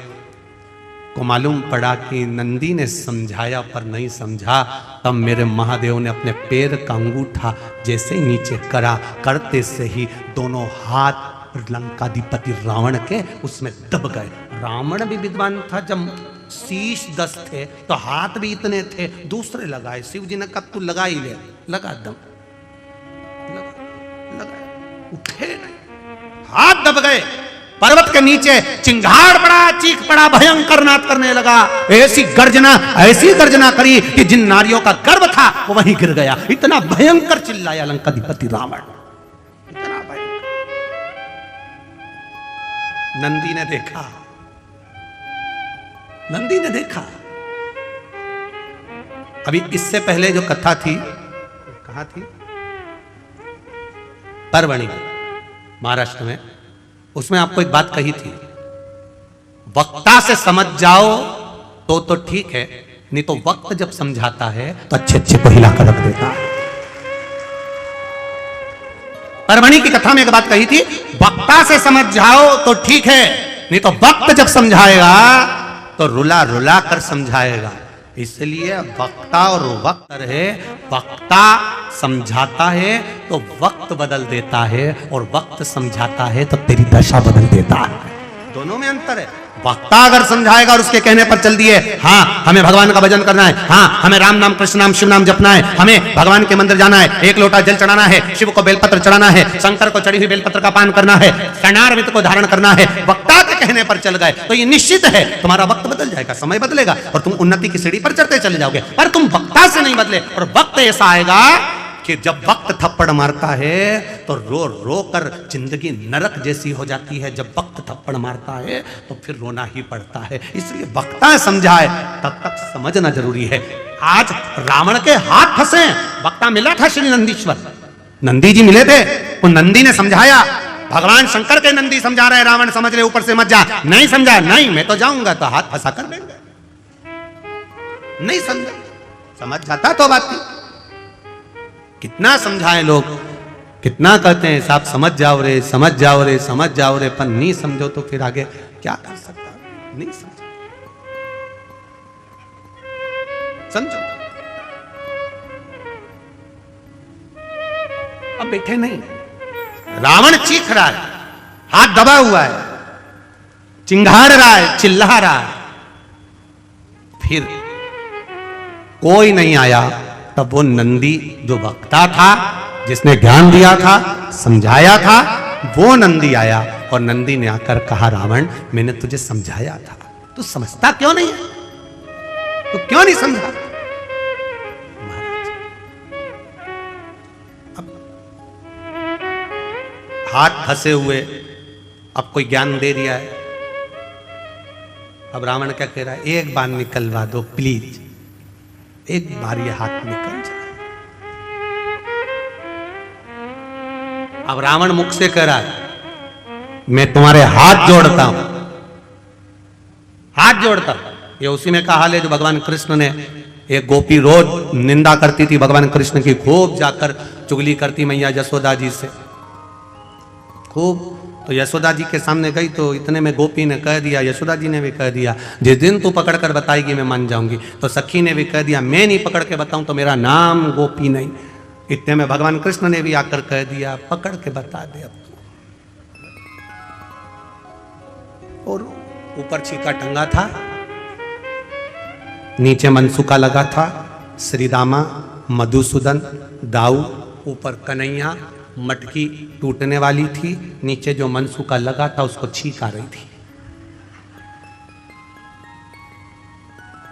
को मालूम पड़ा कि नंदी ने समझाया पर नहीं समझा। तब मेरे महादेव ने अपने पैर का अंगूठा जैसे नीचे करा, करते से ही दोनों हाथ लंकाधिपति रावण के उसमें दब गए। रावण भी विद्वान था, जब शीश 10 थे तो हाथ भी इतने थे, दूसरे लगाए। शिव जी ने कहा तू लगा ही ले, लगा दम, लगा, उठे नहीं, हाथ दब गए। पर्वत के नीचे चिंगाड़ पड़ा, चीख पड़ा, भयंकर नाद करने लगा। ऐसी गर्जना करी कि जिन नारियों का गर्भ था वो वहीं गिर गया। इतना भयंकर चिल्लाया लंकाधिपति रावण, इतना भयंकर। नंदी ने देखा। अभी इससे पहले जो कथा थी, कहाँ थी? परवणी, महाराष्ट्र में। उसमें आपको एक बात कही थी, वक्ता से समझ जाओ तो ठीक है, नहीं तो वक्त जब समझाता है तो अच्छे को हिलाकर रख देता है। परवणी की कथा में एक बात कही थी, वक्ता से समझ जाओ तो ठीक है, नहीं तो वक्त जब समझाएगा तो रुला रुला कर समझाएगा। इसलिए वक्ता और वक्त है, वक्ता समझाता है तो वक्त बदल देता है, और वक्त समझाता है तो तेरी दशा बदल देता है। दोनों में अंतर है। वक्ता अगर समझाएगा और उसके कहने पर चल दिए, हाँ हमें भगवान का भजन करना है, हाँ हमें राम नाम कृष्ण नाम शिव नाम जपना है, हमें भगवान के मंदिर जाना है, एक लोटा जल चढ़ाना है, शिव को बेलपत्र चढ़ाना है, शंकर को चढ़ी हुई बेलपत्र का पान करना है, शरणार्वित को धारण करना है, वक्ता के कहने पर चल गए तो ये निश्चित है तुम्हारा वक्त बदल जाएगा, समय बदलेगा और तुम उन्नति की सीढ़ी पर चढ़ते चले जाओगे। पर तुम वक्ता से नहीं बदले, और वक्त ऐसा आएगा कि जब वक्त थप्पड़ मारता है तो रो रो कर जिंदगी नरक जैसी हो जाती है। जब वक्त थप्पड़ मारता है तो फिर रोना ही पड़ता है। इसलिए वक्ता समझाए तब तक समझना जरूरी है। आज रावण के हाथ फंसे, वक्ता मिला था श्री नंदीश्वर, नंदी जी मिले थे, उन नंदी ने समझाया, भगवान शंकर के नंदी समझा रहे रावण समझ ले ऊपर से मत जा, नहीं समझा, नहीं मैं तो जाऊंगा तो हाथ फंसा कर देंगे, नहीं समझा, समझ जाता तो बात थी। कितना समझाएं लोग, कितना कहते हैं साहब समझ जाओ रे, समझ जाओ रे, समझ जाओ रे, पर नहीं समझो तो फिर आगे क्या कर सकता, नहीं समझो, समझो। अब बैठे नहीं, रावण चीख रहा है, हाथ दबा हुआ है, चिंघाड़ रहा है, चिल्ला रहा है, फिर कोई नहीं आया। तब वो नंदी जो वक्ता था, जिसने ज्ञान दिया था, समझाया था, वो नंदी आया और नंदी ने आकर कहा रावण मैंने तुझे समझाया था, तू समझता क्यों नहीं है, तू क्यों नहीं समझा। अब हाथ फंसे हुए, अब कोई ज्ञान दे दिया है, अब रावण क्या कह रहा है, एक बार निकलवा दो प्लीज, एक बार ये हाथ निकल जाए। अब रावण मुख से कह रहा है मैं तुम्हारे हाथ जोड़ता हूं, हाथ जोड़ता हूं। ये उसी में का हाल है जो भगवान कृष्ण ने, एक गोपी रोज निंदा करती थी भगवान कृष्ण की, खूब जाकर चुगली करती मैया यशोदा जी से खूब। तो यशोदा जी के सामने गई तो इतने में गोपी ने कह दिया, यशोदा जी ने भी कह दिया जिस दिन तू पकड़ कर बताएगी मैं मान जाऊंगी। तो सखी ने भी कह दिया मैं नहीं पकड़ के बताऊं तो मेरा नाम गोपी नहीं। इतने में भगवान कृष्ण ने भी आकर कह दिया पकड़ के बता दे अब तू। और ऊपर छीका टंगा था, नीचे मनसुका लगा था, श्री रामा, मधुसूदन, दाऊ, ऊपर कन्हैया, मटकी टूटने वाली थी, नीचे जो मनसुका लगा था उसको छींक आ रही थी।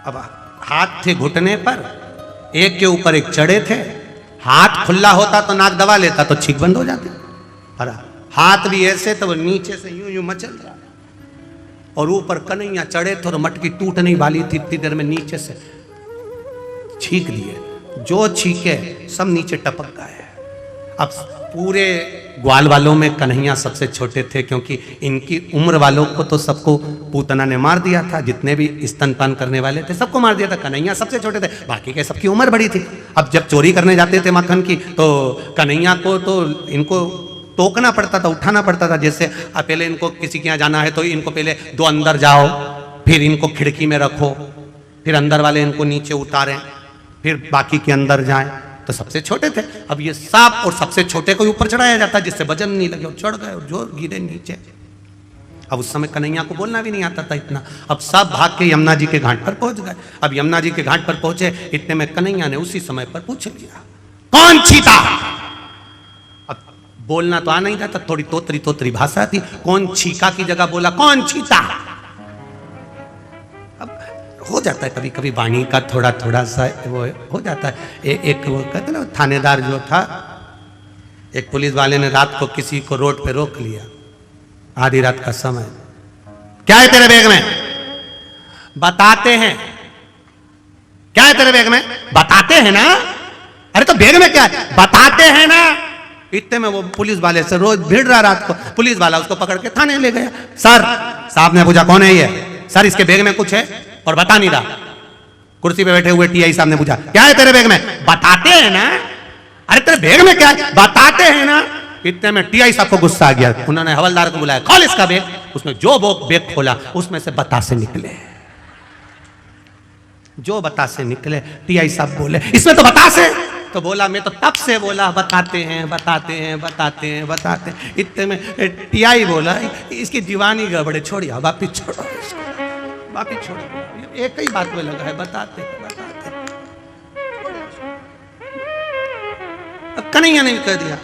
अब हाथ थे घुटने पर, एक के ऊपर एक चढ़े थे, हाथ खुला होता तो नाक दबा लेता तो छींक बंद हो जाती, और हाथ भी ऐसे तो नीचे से यूं यूं मचल रहा, और ऊपर कन्हैया चढ़े थे और मटकी टूटने वाली थी, इतनी देर में नीचे से छींक दिए, जो छींके सब नीचे टपक गए। अब पूरे ग्वाल वालों में कन्हैया सबसे छोटे थे, क्योंकि इनकी उम्र वालों को तो सबको पूतना ने मार दिया था, जितने भी स्तनपान करने वाले थे सबको मार दिया था, कन्हैया सबसे छोटे थे, बाकी के सबकी उम्र बड़ी थी। अब जब चोरी करने जाते थे मक्खन की तो कन्हैया को तो इनको टोकना पड़ता था, उठाना पड़ता था। जैसे पहले इनको किसी के यहाँ जाना है तो इनको पहले दो अंदर जाओ, फिर इनको खिड़की में रखो, फिर अंदर वाले इनको नीचे उतारें, फिर बाकी के अंदर जाएं, तो सबसे छोटे थे। अब ये सांप और सबसे छोटे को ऊपर चढ़ाया जाता जिससे वजन नहीं लगे, और चढ़ गए और जो गिरे नीचे। अब उस समय कन्हैया को बोलना भी नहीं आता था इतना। अब सब भाग के यमुना जी के घाट पर पहुंच गए। अब यमुना जी के घाट पर पहुंचे, इतने में कन्हैया ने उसी समय पर पूछ लिया कौन चीता। अब बोलना तो आ नहीं था, थोड़ी तोतरी तोतरी भाषा थी, कौन छीका की जगह बोला कौन चीता। हो जाता है कभी कभी वाणी का थोड़ा थोड़ा सा वो हो जाता है। एक वो कहते ना थानेदार जो था, एक पुलिस वाले ने रात को किसी को रोड पे रोक लिया, आधी रात का समय, क्या है तेरे बैग में, बताते हैं, क्या है तेरे बैग में, बताते हैं ना, अरे तो बैग में क्या है, बताते हैं ना। इतने में वो पुलिस वाले से रोज भिड़ रहा रात को, पुलिस वाला उसको पकड़ के थाने ले गया। सर, साहब ने पूछा कौन है ये, सर इसके बैग में कुछ है और बता नहीं रहा। कुर्सी पे बैठे हुए टीआई साहब ने पूछा क्या है तेरे बैग में, बताते हैं ना, अरे तेरे बैग में क्या है, बताते हैं ना। इतने में टीआई साहब को गुस्सा आ गया, उन्होंने हवलदार को बुलाया, खोल इसका बैग। उसने जो बैग खोला उसमें से बतासे निकले, जो बतासे निकले। टीआई साहब बोले इसमें तो बतासे, तो बोला मैं तो तब से बोला बताते हैं बताते हैं बताते हैं बताते हैं। इतने में टीआई बोला इसकी दीवानी गड़बड़े, छोड़िए वापिस छोड़ो इसको। बाकी छोड़ एक ही बात में लगा है, बताते कन्हैया ने कह दिया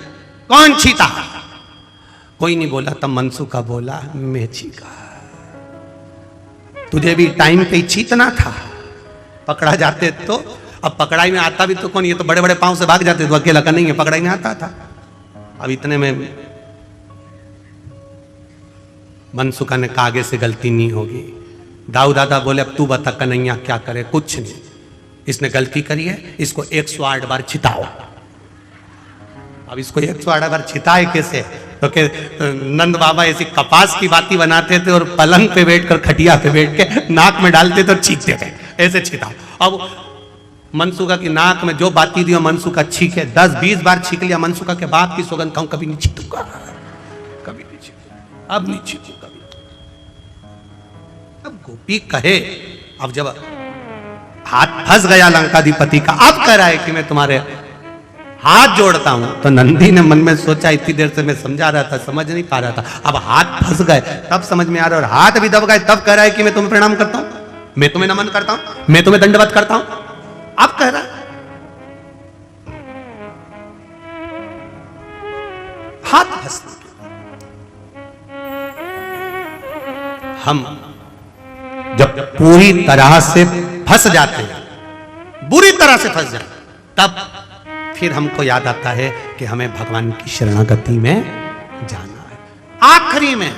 कौन चीता, कोई नहीं बोला। तब मनसुखा बोला मैं चीका, तुझे भी टाइम पे ही चीतना था, पकड़ा जाते तो। अब पकड़ाई में आता भी तो कौन, ये तो बड़े बड़े पांव से भाग जाते तो, अकेला कन्हैया पकड़ाई में आता था। अब इतने में मनसुखा ने कहा आगे से गलती नहीं होगी। दाऊ दादा बोले अब तू बता कन्हैया क्या करे। कुछ नहीं, इसने गलती करी है, इसको 108 बार छिताओ। अब इसको 108 बार छिताए कैसे, तो के नंद बाबा ऐसी कपास की बाती बनाते थे और पलंग पे बैठकर खटिया पे बैठ के नाक में डालते थे और छींकते थे, ऐसे छिताओ। अब मनसुखा की नाक में जो बाती दी मनसुखा छींके, 10-20 बार छींक लिया। मनसुखा के बाप की सौगंध खाऊं कभी नहीं छींकूंगा, कभी नहीं छींकूंगा, अब नहीं छींकूंगा कभी। अब गोपी कहे, अब जब हाथ फंस गया लंकाधिपति का, अब कह रहा है कि मैं तुम्हारे हाथ जोड़ता हूं, तो नंदी ने मन में सोचा इतनी देर से मैं समझा रहा था, समझ नहीं पा रहा था, अब हाथ फंस गए तब समझ में आ रहा है, और हाथ भी दब गए तब कह रहा है कि मैं तुम्हें प्रणाम करता हूं, मैं तुम्हें नमन करता हूं, मैं तुम्हें दंडवत करता हूं। अब कह रहा है हाथ फंस, हम जब पूरी तरह से फंस जाते हैं, बुरी तरह से फंस जाते, तब फिर हमको याद आता है कि हमें भगवान की शरणागति में जाना है, आखिरी में,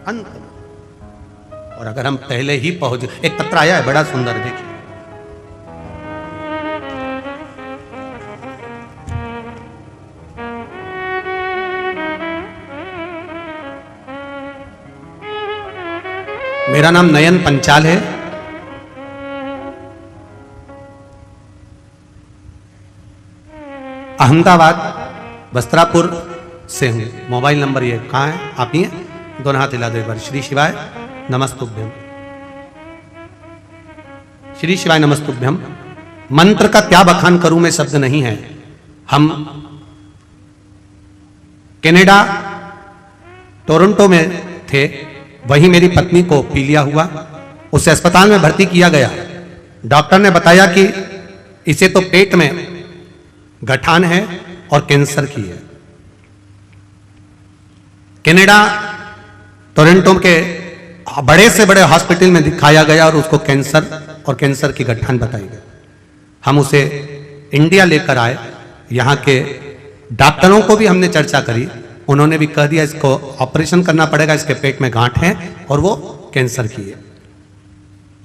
अंत में। और अगर हम पहले ही पहुंच, एक पत्र आया है बड़ा सुंदर, देखिए मेरा नाम नयन पंचाल है, अहमदाबाद वस्त्रापुर से हूं। मोबाइल नंबर ये कहाँ है, आप ही हैं, दोनों हाथ हिला दो एक बार। श्री शिवाय नमस्तुभ्यम, श्री शिवाय नमस्तुभ्यम। मंत्र का क्या बखान करूं मैं, शब्द नहीं है। हम कनाडा टोरंटो में थे, वहीं मेरी पत्नी को पीलिया हुआ, उसे अस्पताल में भर्ती किया गया। डॉक्टर ने बताया कि इसे तो पेट में गठान है और कैंसर की है। कनाडा टोरंटो के बड़े से बड़े हॉस्पिटल में दिखाया गया और उसको कैंसर और कैंसर की गठान बताई गई। हम उसे इंडिया लेकर आए, यहाँ के डॉक्टरों को भी हमने चर्चा करी, उन्होंने भी कह दिया इसको ऑपरेशन करना पड़ेगा, इसके पेट में गांठ है और वो कैंसर की है।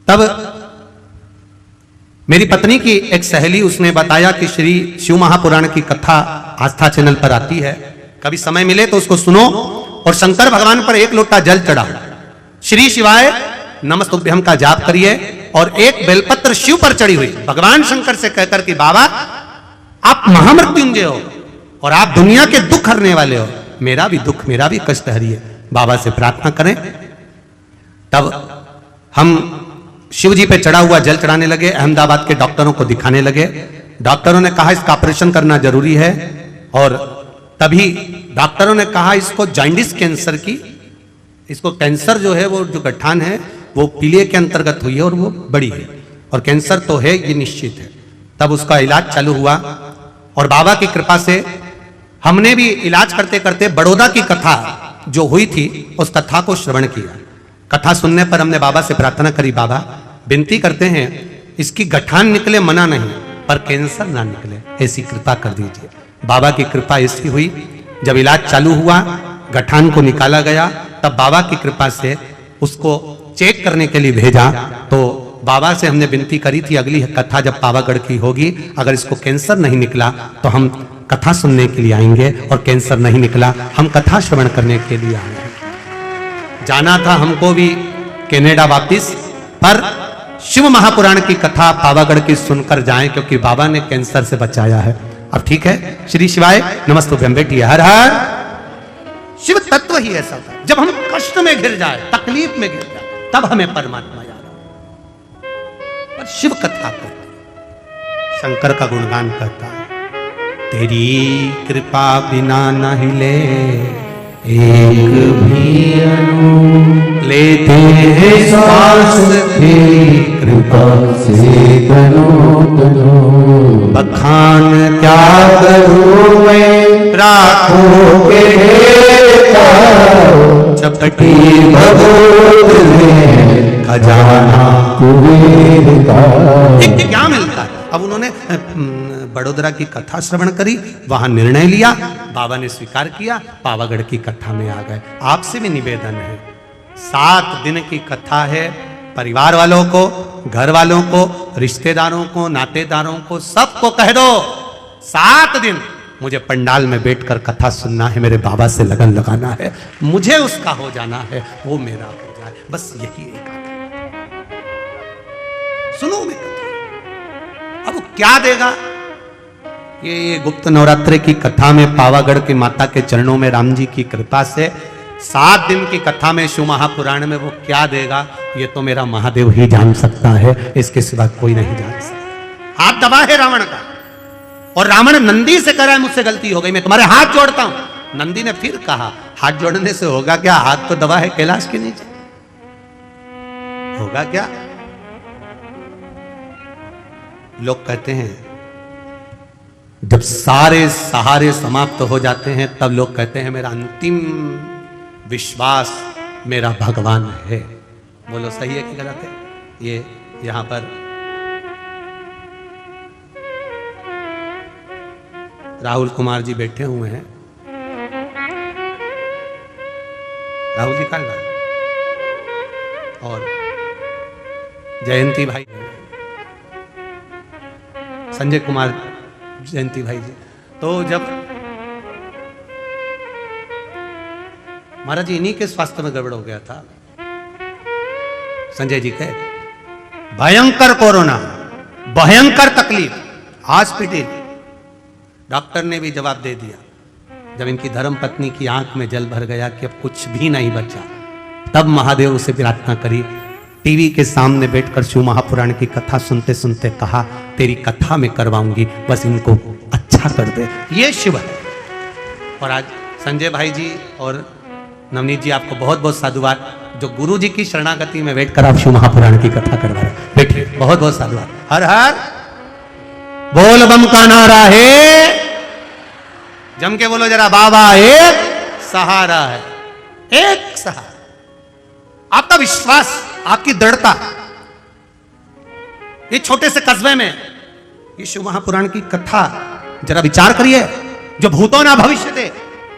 तब मेरी पत्नी की एक सहेली, उसने बताया कि श्री शिव महापुराण की कथा आस्था चैनल पर आती है, कभी समय मिले तो उसको सुनो और शंकर भगवान पर एक लोटा जल चढ़ाओ, श्री शिवाय नमस्तुभ्यम का जाप करिए और एक बेलपत्र शिव पर चढ़ी हुई भगवान शंकर से कहकर कि बाबा आप महामृत्युंजय हो और आप दुनिया के दुख हरने वाले हो, मेरा भी दुख, मेरा भी कष्ट हरिए, बाबा से प्रार्थना करें। तब हम शिव जी पे चढ़ा हुआ जल चढ़ाने लगे, अहमदाबाद के डॉक्टरों को दिखाने लगे। डॉक्टरों ने कहा इसका ऑपरेशन करना जरूरी है, और तभी डॉक्टरों ने कहा इसको जॉन्डिस कैंसर की, इसको कैंसर जो है वो जो गठान है वो पीलिया के अंतर्गत हुई है और वो बड़ी है, और कैंसर तो है ये निश्चित है। तब उसका इलाज चालू हुआ और बाबा की कृपा से हमने भी इलाज करते करते बड़ौदा की कथा जो हुई थी उस कथा को श्रवण किया। कथा सुनने पर हमने बाबा से प्रार्थना करी, बाबा विनती करते हैं इसकी गठान निकले मना नहीं, पर कैंसर ना निकले, ऐसी कृपा कर दीजिए। बाबा की कृपा ऐसी हुई, जब इलाज चालू हुआ गठान को निकाला गया, तब बाबा की कृपा से उसको चेक करने के लिए भेजा। तो बाबा से हमने विनती करी थी अगली कथा जब पावागढ़ की होगी, अगर इसको कैंसर नहीं निकला तो हम कथा सुनने के लिए आएंगे, और कैंसर नहीं निकला हम कथा श्रवण करने के लिए आएंगे। जाना था हमको भी कनाडा वापिस, पर शिव महापुराण की कथा पावागढ़ की सुनकर जाएं, क्योंकि बाबा ने कैंसर से बचाया है। अब ठीक है, श्री शिवाय नमस्तुभ्यम बेटी, हर हर। शिव तत्व ही ऐसा था, जब हम कष्ट में घिर जाए, तकलीफ में घिर जाए, तब हमें परमात्मा याद आता। पर शिव कथा करते, शंकर का गुणगान करता है, तेरी कृपा बिना न हिले एक भी अनु लेते हैं श्वास तेरी कृपा से तनो तनो। बखान क्या करूं मैं राखों के ढेर चपटी भगोद में खजाना कुबेर का। क्या मिलता है? अब उन्होंने बड़ोदरा की कथा श्रवण करी, वहां निर्णय लिया, बाबा ने स्वीकार किया, पावागढ़ की कथा में आ गए। आपसे भी निवेदन है, 7 दिन की कथा है, परिवार वालों को, घर वालों को, रिश्तेदारों को, नातेदारों को, सबको कह दो 7 दिन मुझे पंडाल में बैठकर कथा सुनना है, मेरे बाबा से लगन लगाना है, मुझे उसका हो जाना है, वो मेरा हो जाए, बस यही एक सुनो मैं कथा। अब वो क्या देगा? ये गुप्त नवरात्रि की कथा में पावागढ़ की माता के चरणों में राम जी की कृपा से 7 दिन की कथा में शिव महापुराण में वो क्या देगा, ये तो मेरा महादेव ही जान सकता है, इसके सिवा कोई नहीं जान सकता। हाथ दबा है रावण का, और रावण नंदी से कह रहा है मुझसे गलती हो गई, मैं तुम्हारे हाथ जोड़ता हूं। नंदी ने फिर कहा हाथ जोड़ने से होगा क्या? हाथ तो दबा है कैलाश के नीचे, होगा क्या? लोग कहते हैं जब सारे सहारे समाप्त हो जाते हैं तब लोग कहते हैं मेरा अंतिम विश्वास मेरा भगवान है। बोलो सही है कि गलत है? ये यहां पर राहुल कुमार जी बैठे हुए हैं। राहुल जी कहाँ गए? और जयंती भाई, संजय कुमार जयंती भाई जी। तो जब महाराज जी इन्हीं के स्वास्थ्य में गड़बड़ हो गया था, संजय जी के भयंकर कोरोना, भयंकर तकलीफ, हॉस्पिटल, डॉक्टर ने भी जवाब दे दिया। जब इनकी धर्म पत्नी की आंख में जल भर गया कि अब कुछ भी नहीं बचा, तब महादेव से प्रार्थना करी, टीवी के सामने बैठकर शिव महापुराण की कथा सुनते सुनते कहा तेरी कथा में करवाऊंगी, बस इनको अच्छा कर दे। ये शिव है। और आज संजय भाई जी और नवनीत जी आपको बहुत बहुत साधुवाद, जो गुरु जी की शरणागति में बैठकर आप शिव महापुराण की कथा करवा रहे हैं। बैठिए, बहुत बहुत साधुवाद। हर हर बोल बम का नारा है, जम के बोलो जरा, बाबा एक सहारा है, एक सहारा। आपका विश्वास, आपकी दृढ़ता, ये छोटे से कस्बे में ये शिव महापुराण की कथा जरा विचार करिए। जो भूतों ना भविष्य थे,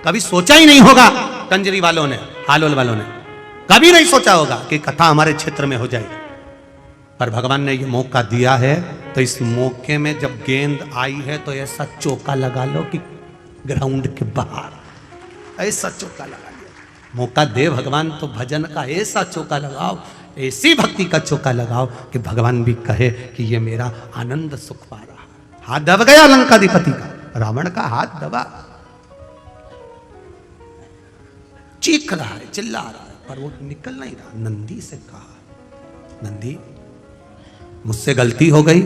कभी सोचा ही नहीं होगा कंजरी वालों ने, हालोल वालों ने कभी नहीं सोचा होगा कि कथा हमारे क्षेत्र में हो जाएगी, पर भगवान ने ये मौका दिया है। तो इस मौके में जब गेंद आई है तो ऐसा चौका लगा लो कि ग्राउंड के बाहर, ऐसा चौका लगा लिया। मौका दे भगवान तो भजन का ऐसा चौका लगाओ, ऐसी भक्ति का चौका लगाओ कि भगवान भी कहे कि ये मेरा आनंद सुख पा रहा। हाथ दब गया लंकाधिपति का, रावण का हाथ दबा, चीख रहा है, चिल्ला रहा है, पर वो निकल नहीं रहा। नंदी से कहा, नंदी मुझसे गलती हो गई,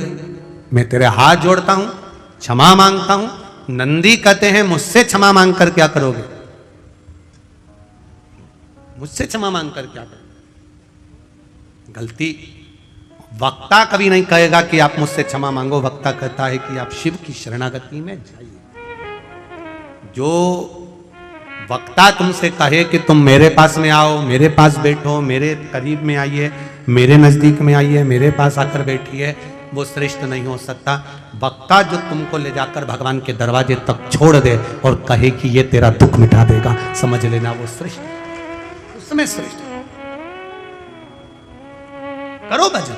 मैं तेरे हाथ जोड़ता हूं, क्षमा मांगता हूं। नंदी कहते हैं मुझसे क्षमा मांगकर क्या करोगे? मुझसे क्षमा मांगकर क्या करोगे? गलती वक्ता कभी नहीं कहेगा कि आप मुझसे क्षमा मांगो, वक्ता कहता है कि आप शिव की शरणागति में जाइए। जो वक्ता तुमसे कहे कि तुम मेरे पास में आओ, मेरे पास बैठो, मेरे करीब में आइए, मेरे नजदीक में आइए, मेरे पास आकर बैठिए, वो श्रेष्ठ नहीं हो सकता। वक्ता जो तुमको ले जाकर भगवान के दरवाजे तक छोड़ दे और कहे कि ये तेरा दुख मिटा देगा, समझ लेना वो श्रेष्ठ, उसमें श्रेष्ठ। करो भजन,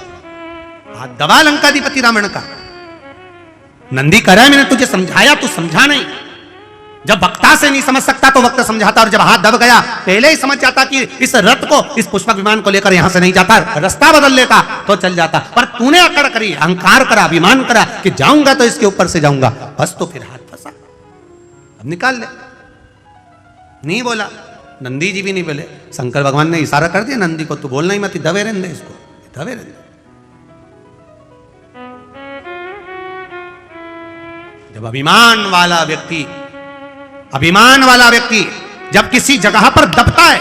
हाथ दबा लंकाधिपति रावण का। नंदी कह रहा है मैंने तुझे समझाया, तू समझा नहीं। जब वक्ता से नहीं समझ सकता तो वक्त समझाता, और जब हाथ दब गया पहले ही समझ जाता कि इस रथ को, इस पुष्पक विमान को लेकर यहां से नहीं जाता, रास्ता बदल लेता तो चल जाता। पर तूने अकड़ करी, अहंकार करा, अभिमान करा कि जाऊंगा तो इसके ऊपर से जाऊंगा, बस तो फिर हाथ फंसा, अब निकाल ले। नहीं बोला, नंदी जी भी नहीं बोले, शंकर भगवान ने इशारा कर दिया नंदी को, तू बोलना ही मत, दबे रहने दे इसको, दबे रहने दे। जब अभिमान वाला व्यक्ति जब किसी जगह पर दबता है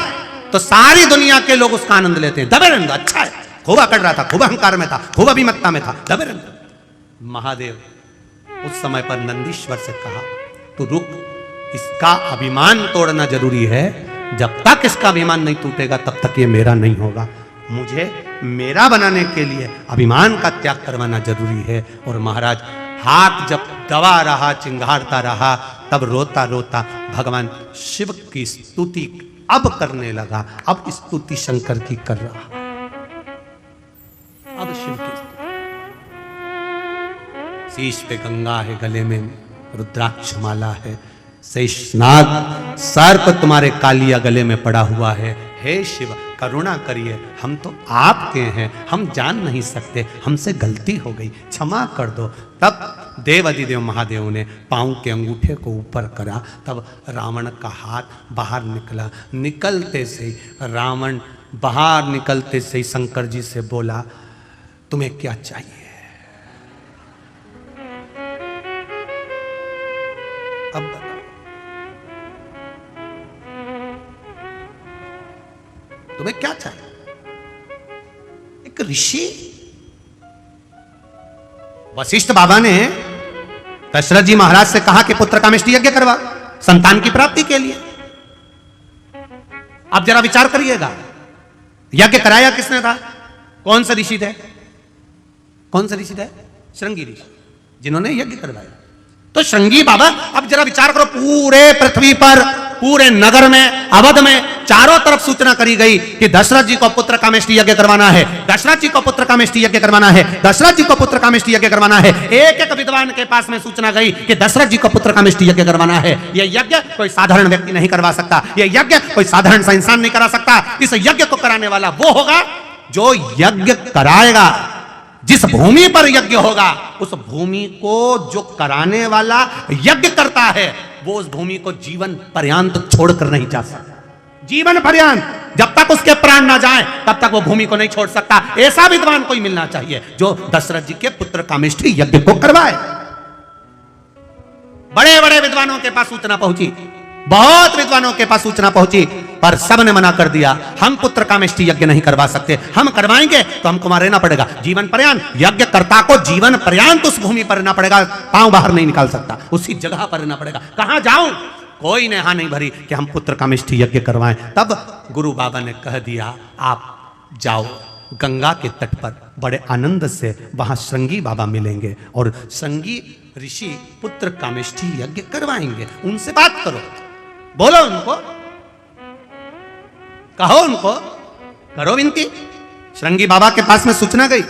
तो सारी दुनिया के लोग उसका आनंद लेते हैं। दबे रहने, अच्छा है, खूब अकड़ रहा था, खूब अहंकार में था, खूब अभिमत्ता में था, दबे रहने। महादेव उस समय पर नंदीश्वर से कहा, तू रुक, इसका अभिमान तोड़ना जरूरी है। जब तक इसका अभिमान नहीं टूटेगा तब तक ये मेरा नहीं होगा। मुझे मेरा बनाने के लिए अभिमान का त्याग करवाना जरूरी है। और महाराज हाथ जब दबा रहा, चिंगारता रहा, तब रोता रोता भगवान शिव की स्तुति अब करने लगा। अब स्तुति शंकर की कर रहा, अब शिव की स्तुति। शीश पे गंगा है, गले में रुद्राक्ष माला है, शेषनाग सर्प तुम्हारे कालिया गले में पड़ा हुआ है। हे शिव करुणा करिए, हम तो आपके हैं, हम जान नहीं सकते, हमसे गलती हो गई, क्षमा कर दो। तब देवाधिदेव महादेव ने पांव के अंगूठे को ऊपर करा, तब रावण का हाथ बाहर निकला। निकलते से रावण बाहर निकलते से शंकर जी से बोला, तुम्हें क्या चाहिए? अब बताओ, तुम्हें क्या चाहिए? एक ऋषि वशिष्ठ बाबा ने दशरथ जी महाराज से कहा कि पुत्र कामेष्टि यज्ञ करवा संतान की प्राप्ति के लिए। अब जरा विचार करिएगा, यज्ञ कराया किसने था? कौन से ऋषि थे? कौन से ऋषि थे? श्रृंगी ऋषि, जिन्होंने यज्ञ करवाया। तो श्रृंगी बाबा, अब जरा विचार करो, पूरे पृथ्वी पर, पूरे नगर में, अवध में चारों तरफ सूचना करी गई कि दशरथ जी को पुत्र कामेष्टि यज्ञ करवाना है, दशरथ जी को पुत्र कामेष्टि यज्ञ करवाना है, दशरथ जी को पुत्र कामेष्टि यज्ञ करवाना है। एक एक विद्वान के पास में सूचना गई कि दशरथ जी को पुत्र कामेष्टि यज्ञ करवाना है। यह यज्ञ कोई साधारण व्यक्ति नहीं करवा सकता, यह यज्ञ कोई साधारण सा इंसान नहीं करा सकता। इस यज्ञ को कराने वाला वो होगा जो यज्ञ कराएगा। जिस भूमि पर यज्ञ होगा, उस भूमि को जो कराने वाला यज्ञ करता है, वो उस भूमि को जीवन पर्यंत छोड़कर नहीं जा सकता। जीवन पर्यंत, जब तक उसके प्राण ना जाएं, तब तक वो भूमि को नहीं छोड़ सकता। ऐसा विद्वान कोई मिलना चाहिए जो दशरथ जी के पुत्र कामेष्टि यज्ञ को करवाए। बड़े बड़े विद्वानों के पास सूचना पहुंची, बहुत विद्वानों के पास सूचना पहुंची, पर सब ने मना कर दिया। हम पुत्र कामेष्टि यज्ञ नहीं करवा सकते, हम करवाएंगे तो हमको वहां रहना पड़ेगा जीवन पर्यंत। यज्ञ कर्ता को जीवन पर्यंत उस भूमि पर रहना पड़ेगा, पांव बाहर नहीं निकाल सकता, उसी जगह पर रहना पड़ेगा। कहां जाऊं? कोई ने हाँ नहीं भरी कि हम पुत्र कामेष्टि यज्ञ करवाएं। तब गुरु बाबा ने कह दिया, आप जाओ गंगा के तट पर, बड़े आनंद से वहां श्रृंगी बाबा मिलेंगे और श्रृंगी ऋषि पुत्र कामेष्टि यज्ञ करवाएंगे। उनसे बात करो, बोलो उनको, कहो उनको, करो विनती। श्रृंगी बाबा के पास में सूचना गई,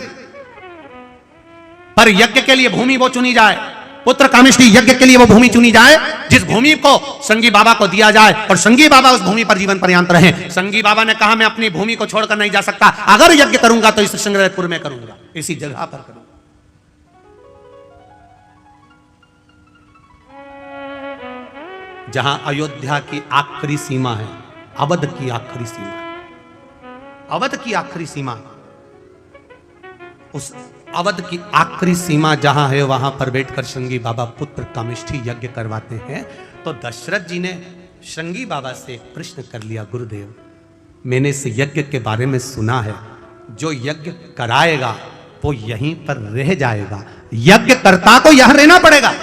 पर यज्ञ के लिए भूमि वो चुनी जाए, पुत्र कामेष्टि यज्ञ के लिए वो भूमि चुनी जाए जिस भूमि को श्रृंगी बाबा को दिया जाए और श्रृंगी बाबा उस भूमि पर जीवन पर्यंत रहे। श्रृंगी बाबा ने कहा, मैं अपनी भूमि को छोड़कर नहीं जा सकता, अगर यज्ञ करूंगा तो इस श्रृंगेरपुर में करूंगा, इसी जगह पर करूंगा। जहां अयोध्या की आखिरी सीमा है, अवध की आखिरी सीमा, अवध की आखिरी सीमा, उस अवध की आखिरी सीमा जहां है, वहां पर बैठकर श्रृंगी बाबा पुत्र कामेष्टि यज्ञ करवाते हैं। तो दशरथ जी ने श्रृंगी बाबा से एक प्रश्न कर लिया, गुरुदेव मैंने इस यज्ञ के बारे में सुना है, जो यज्ञ कराएगा वो यहीं पर रह जाएगा, यज्ञ कर्ता को यहां रहना पड़ेगा,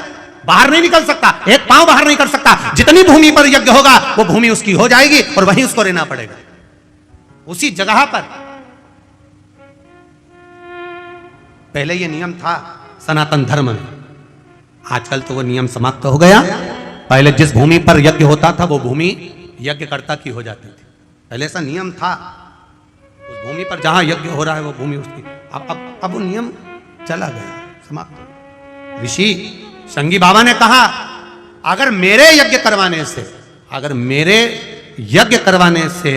बाहर नहीं निकल सकता, एक पांव बाहर नहीं कर सकता। जितनी भूमि पर यज्ञ होगा वो भूमि उसकी हो जाएगी और वहीं उसको रहना पड़ेगा, उसी जगह पर। पहले ये नियम था सनातन धर्म में, आजकल तो वो नियम समाप्त हो गया। पहले जिस भूमि पर यज्ञ होता था वो भूमि यज्ञकर्ता की हो जाती थी, पहले ऐसा नियम था। उस भूमि पर जहां यज्ञ हो रहा है वो भूमि उसकी। अब वो नियम चला गया, समाप्त। ऋषि श्रृंगी बाबा ने कहा, अगर मेरे यज्ञ करवाने से, अगर मेरे यज्ञ करवाने से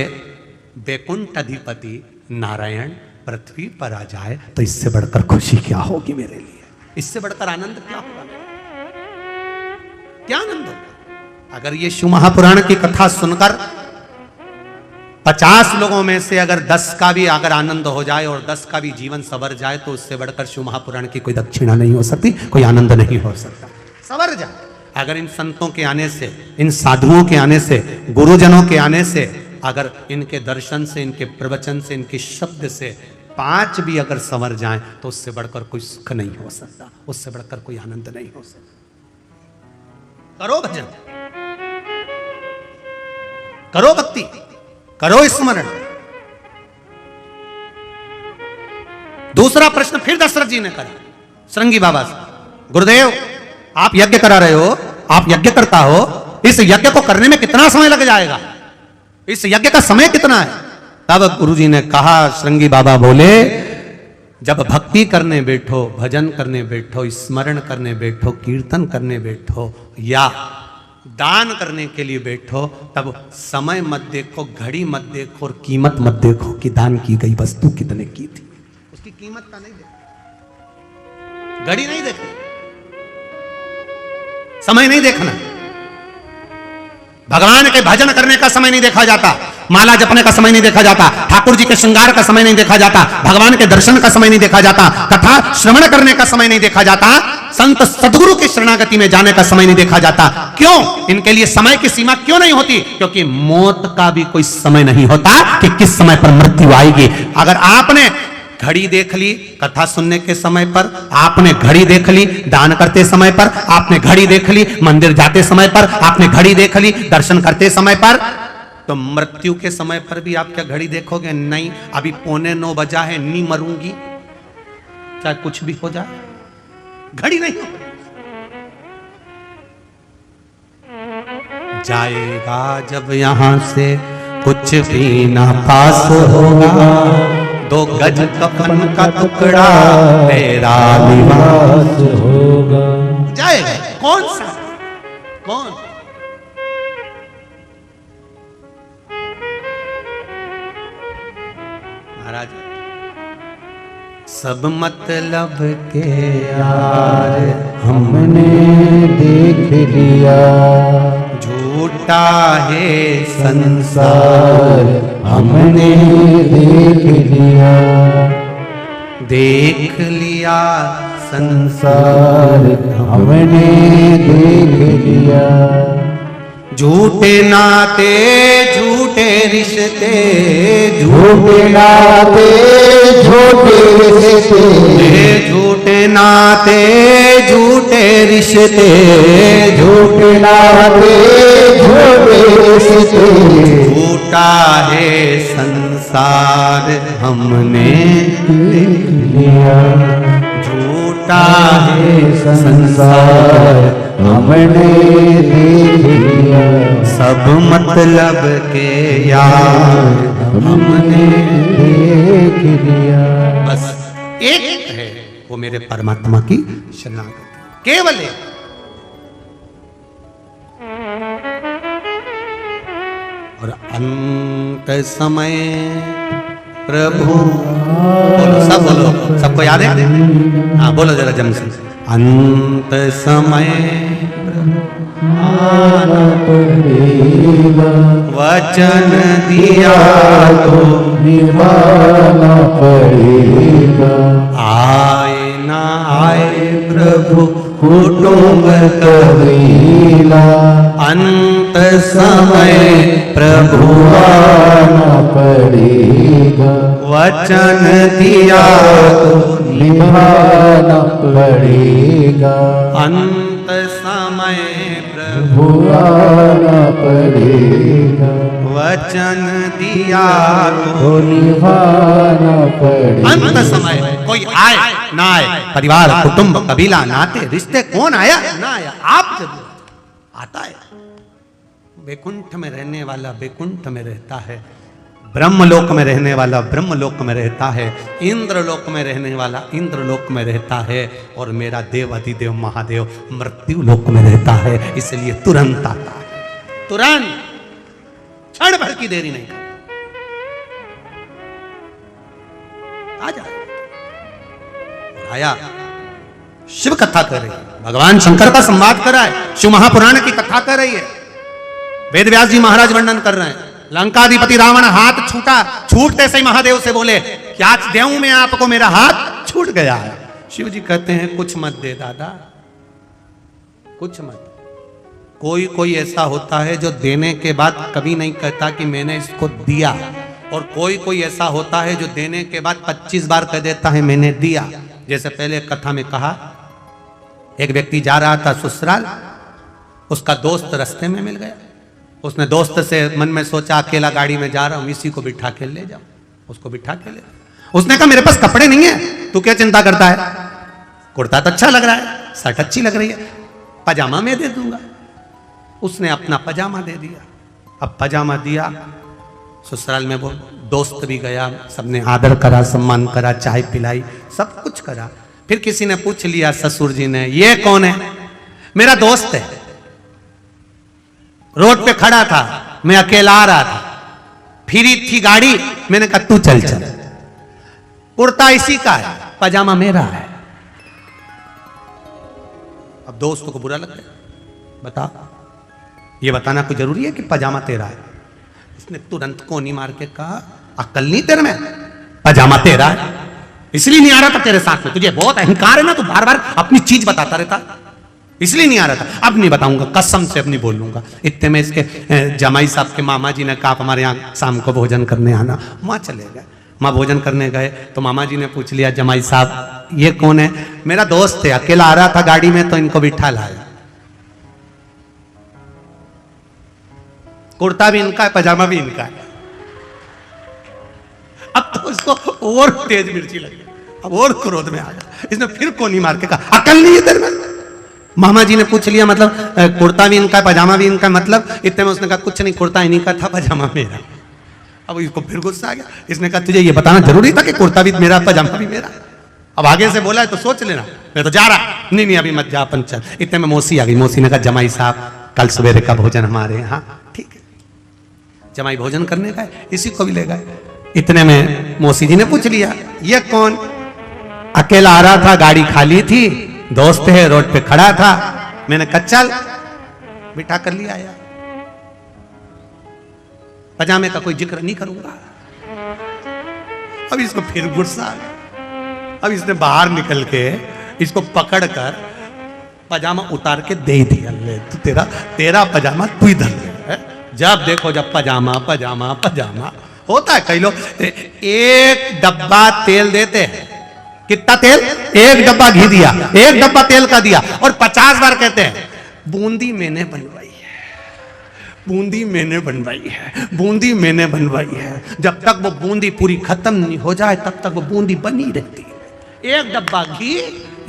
वैकुंठ अधिपति नारायण पृथ्वी पर आ जाए तो इससे बढ़कर खुशी क्या होगी मेरे लिए, इससे बढ़कर आनंद क्या होगा, क्या आनंद होगा। अगर ये शिव महापुराण की कथा सुनकर 50 लोगों में से अगर 10 का भी अगर आनंद हो जाए और 10 का भी जीवन सवर जाए, तो उससे बढ़कर शिव महापुराण की कोई दक्षिणा नहीं हो सकती, कोई आनंद नहीं हो सकता। सवर जाए अगर इन संतों के आने से, इन साधुओं के आने से, गुरुजनों के आने से अगर इनके दर्शन से, इनके प्रवचन से, इनके शब्द से 5 भी अगर संवर जाएं तो उससे बढ़कर कोई सुख नहीं हो सकता, उससे बढ़कर कोई आनंद नहीं हो सकता। करो भजन, करो भक्ति, करो स्मरण। दूसरा प्रश्न फिर दशरथ जी ने करा श्रृंगी बाबा से, गुरुदेव आप यज्ञ करा रहे हो, आप यज्ञ करता हो, इस यज्ञ को करने में कितना समय लग जाएगा, इस यज्ञ का समय कितना है? तब गुरुजी ने कहा, श्रृंगी बाबा बोले, जब भक्ति करने बैठो, भजन करने बैठो, स्मरण करने बैठो, कीर्तन करने बैठो या दान करने के लिए बैठो, तब समय मत देखो, घड़ी मत देखो और कीमत मत देखो कि दान की गई वस्तु कितने की थी, उसकी कीमत का नहीं देखो, घड़ी नहीं देखनी, समय नहीं देखना। भगवान के भजन करने का समय नहीं देखा जाता, माला जपने का समय नहीं देखा जाता, ठाकुर जी के श्रृंगार का समय नहीं देखा जाता, भगवान के दर्शन का समय नहीं देखा जाता, कथा श्रवण करने का समय नहीं देखा जाता, संत सदगुरु की शरणागति में जाने का समय नहीं देखा जाता। क्यों? इनके लिए समय की सीमा क्यों नहीं होती? क्योंकि मौत का भी कोई समय नहीं होता कि किस समय पर मृत्यु आएगी। अगर आपने घड़ी देख ली कथा सुनने के समय पर, आपने घड़ी देख ली दान करते समय पर, आपने घड़ी देख ली मंदिर जाते समय पर, आपने घड़ी देख ली दर्शन करते समय पर, तो मृत्यु के समय पर भी आप क्या घड़ी देखोगे? नहीं, अभी 8:45 बजा है, नहीं मरूंगी, चाहे कुछ भी हो जाए, घड़ी नहीं जाएगा जब यहां से कुछ भी ना पास होगा, 2 गज कफन का टुकड़ा तेरा निवास होगा। जाएगा कौन सा, कौन? महाराज, सब मतलब के यार हमने देख लिया, झूठा है संसार हमने देख लिया, देख लिया संसार हमने देख लिया, झूठे नाते झूठे रिश्ते, झूठे नाते झूठे रिश्ते, झूठे नाते झूठे रिश्ते, झूठे नाते झूठे रिश्ते, झूठा है संसार हमने देख लिया, झूठा है संसार हमने देख लिया, सब मतलब के यार हमने देख लिया। बस एक है, वो मेरे परमात्मा की शरणागति, केवल एक। और अंत समय प्रभु, बोलो सब, बोलो सबको याद है? हाँ बोलो जरा जम से, अंत समय आना पड़ेगा, वचन दिया तो निभाना पड़ेगा, आए ना आए प्रभु कुटुंब कबीला, अंत समय प्रभु आना पड़ेगा, वचन दिया तो निभाना पड़ेगा, अंत समय प्रभु आना पड़ेगा, वचन दिया तो तो निभाना पड़ेगा। अंत समय कोई आए ना आए, परिवार कुटुंब कबीला नाते रिश्ते, कौन आया ना आया, आप जरूर आता है। बैकुंठ में रहने वाला बैकुंठ में रहता है, ब्रह्मलोक में रहने वाला ब्रह्मलोक में रहता है, इंद्रलोक में रहने वाला इंद्रलोक में रहता है, और मेरा देव अधिदेव महादेव मृत्यु लोक में रहता है। इसलिए तुरंत आता है, तुरंत, क्षण भर की देरी नहीं, आ जाए। आया, शिव कथा कर रही है, भगवान शंकर का संवाद कर रहा है, शिव महापुराण की कथा कर रही है, वेद व्यास जी महाराज वर्णन कर रहे हैं। लंकाधिपति रावण हाथ छूटा, छूटते से ही महादेव से बोले, क्या देऊं मैं आपको, मेरा हाथ छूट गया है। शिव जी कहते हैं कुछ मत दे दादा, कुछ मत, कोई कोई ऐसा होता है जो देने के बाद कभी नहीं कहता कि मैंने इसको दिया, और कोई कोई ऐसा होता है जो देने के बाद 25 बार कह देता है मैंने दिया। जैसे पहले कथा में कहा, एक व्यक्ति जा रहा था ससुराल, उसका दोस्त रास्ते में मिल गया। उसने दोस्त से मन में सोचा अकेला गाड़ी में जा रहा हूं, इसी को बिठा के ले जाऊं। उसको बिठा के ले, उसने कहा मेरे पास कपड़े नहीं है, तू क्या चिंता करता है, कुर्ता तो अच्छा लग रहा है, शर्ट अच्छी लग रही है, पजामा मैं दे दूंगा। उसने अपना पजामा दे दिया। अब पजामा दिया, ससुराल में वो दोस्त भी गया, सबने आदर करा, सम्मान करा, चाय पिलाई, सब कुछ करा। फिर किसी ने पूछ लिया ससुर जी ने, ये कौन है? मेरा दोस्त है, रोड पे खड़ा था, मैं अकेला आ रहा था, फिरी थी गाड़ी, मैंने कहा तू चल चल। कुर्ता इसी का है, पजामा मेरा है। अब दोस्त को बुरा लग गया। बता, ये बताना कोई जरूरी है कि पजामा तेरा है? इसने तुरंत कोनी मार के कहा, अक्ल नहीं तेरे में, पजामा तेरा है, इसलिए नहीं आ रहा था तेरे साथ में, तुझे बहुत अहंकार है ना, तू बार बार अपनी चीज बताता रहता, इसलिए नहीं आ रहा था। अब नहीं बताऊंगा, कसम से अब नहीं बोलूंगा। इतने में इसके जमाई साहब के मामा जी ने कहा आप हमारे यहाँ शाम को भोजन करने आना। माँ चले गए, माँ भोजन करने गए तो मामा जी ने पूछ लिया, जमाई साहब ये कौन है? मेरा दोस्त है, अकेला आ रहा था गाड़ी में तो इनको बिठा लाया। कुर्ता भी इनका है, पजामा भी इनका है। अब तो उसको और तेज मिर्ची लगी, अब और क्रोध में आ गया। इसने फिर कोनी मार के कहा, अकल नहीं है तेरे में? मामा जी ने पूछ लिया, मतलब कुर्ता भी इनका, पजामा भी इनका, मतलब? इतने में उसने कहा कुछ नहीं, कुर्ता इन्हीं का था, पजामा मेरा। अब इसको फिर गुस्सा आ गया। इसने कहा तुझे ये बताना जरूरी था कि कुर्ता भी मेरा, पजामा भी मेरा? अब आगे से बोला है तो सोच लेना, मैं तो जा रहा। नहीं नहीं अभी मत जा, अपन चल। इतने में मौसी आ गई। मौसी ने कहा जमाई साहब कल सवेरे का भोजन हमारे यहाँ। ठीक है, जमाई भोजन करने का है, इसी को भी ले गए। इतने में मौसी जी ने पूछ लिया, ये कौन? अकेला आ रहा था, गाड़ी खाली थी, दोस्त है, रोड पे खड़ा था, मैंने कहा चल, बिठा कर लिया आया। पजामे का कोई जिक्र नहीं करूंगा। अब इसको फिर गुस्सा आ गया। अब इसने बाहर निकल के इसको पकड़ कर पजामा उतार के दे दिया, ले तू तेरा पजामा तू ही धर ले। जब देखो जब पजामा पजामा पजामा होता है। कई लोग एक डब्बा तेल देते हैं, कितना तेल? एक डब्बा घी दिया, एक डब्बा तेल का दिया, और 50 बार कहते हैं बूंदी मैंने बनवाई है, बूंदी मैंने बनवाई है, बूंदी मैंने बनवाई है। जब तक वो बूंदी पूरी खत्म नहीं हो जाए तब तक वो बूंदी बनी रहती है। एक डब्बा घी,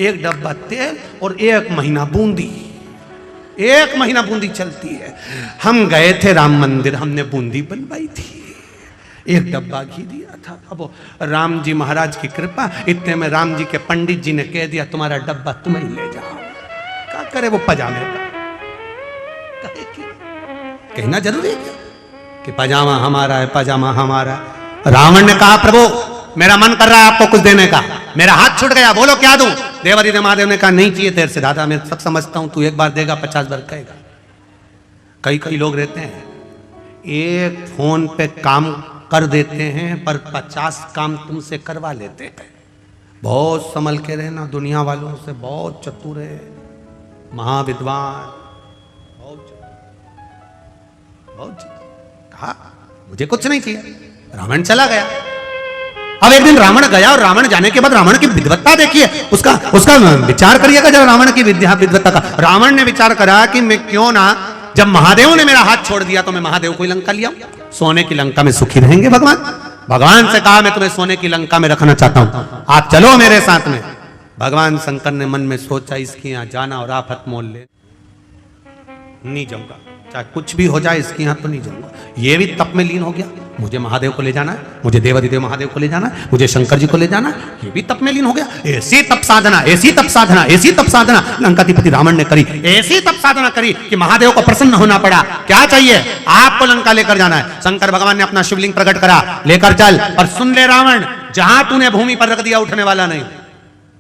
एक डब्बा तेल और 1 महीना बूंदी, 1 महीना बूंदी चलती है। हम गए थे राम मंदिर, हमने बूंदी बनवाई थी, 1 डब्बा घी दिया था। अब राम जी महाराज की कृपा, इतने में राम जी के पंडित जी ने कह दिया तुम्हारा डब्बा तुम ही ले जाओ। क्या करे वो पजामे का? कहना जरूरी है क्या कि पजामा हमारा है, पजामा हमारा है? रावण ने कहा प्रभु मेरा मन कर रहा है आपको कुछ देने का, मेरा हाथ छूट गया, बोलो क्या दूं? देवादिदेव महादेव ने कहा नहीं चाहिए तेरे से दादा, मैं सब समझता हूं, तू एक बार देगा 50 बार कहेगा। कई लोग रहते हैं एक फोन पे काम कर देते हैं पर 50 काम तुमसे करवा लेते हैं। बहुत संभल के रहना, दुनिया वालों से बहुत चतुर है, महाविद्वान, बहुत कहा मुझे कुछ नहीं चाहिए। रावण चला गया। अब एक दिन रावण गया और रावण जाने के बाद रावण की विद्वत्ता देखिए, उसका विचार करिएगा जब रावण की विद्वत्ता का। रावण ने विचार करा कि मैं क्यों ना, जब महादेव ने मेरा हाथ छोड़ दिया तो मैं महादेव को लंका लिया, सोने की लंका में सुखी रहेंगे भगवान। भगवान से कहा मैं तुम्हें सोने की लंका में रखना चाहता हूं, आप चलो मेरे साथ में। भगवान शंकर ने मन में सोचा इसके यहां जाना और आफत मोल ले, नहीं जाऊंगा, चाहे कुछ भी हो जाए इसके यहां तो नहीं जाऊंगा। ये भी तप में लीन हो गया, मुझे महादेव को ले जाना है, मुझे देवादिदेव महादेव को ले जाना है, मुझे शंकर जी को ले जाना है, ये भी तप में लीन हो गया। ऐसी तप साधना, ऐसी तप साधना, ऐसी तप साधना लंकाधिपति रावण ने करी, ऐसी तप साधना करी कि महादेव को प्रसन्न होना पड़ा। क्या चाहिए? आपको लंका लेकर जाना है। शंकर भगवान ने अपना शिवलिंग प्रकट करा, लेकर चल, और सुन ले रावण, जहां तूने भूमि पर रख दिया उठने वाला नहीं,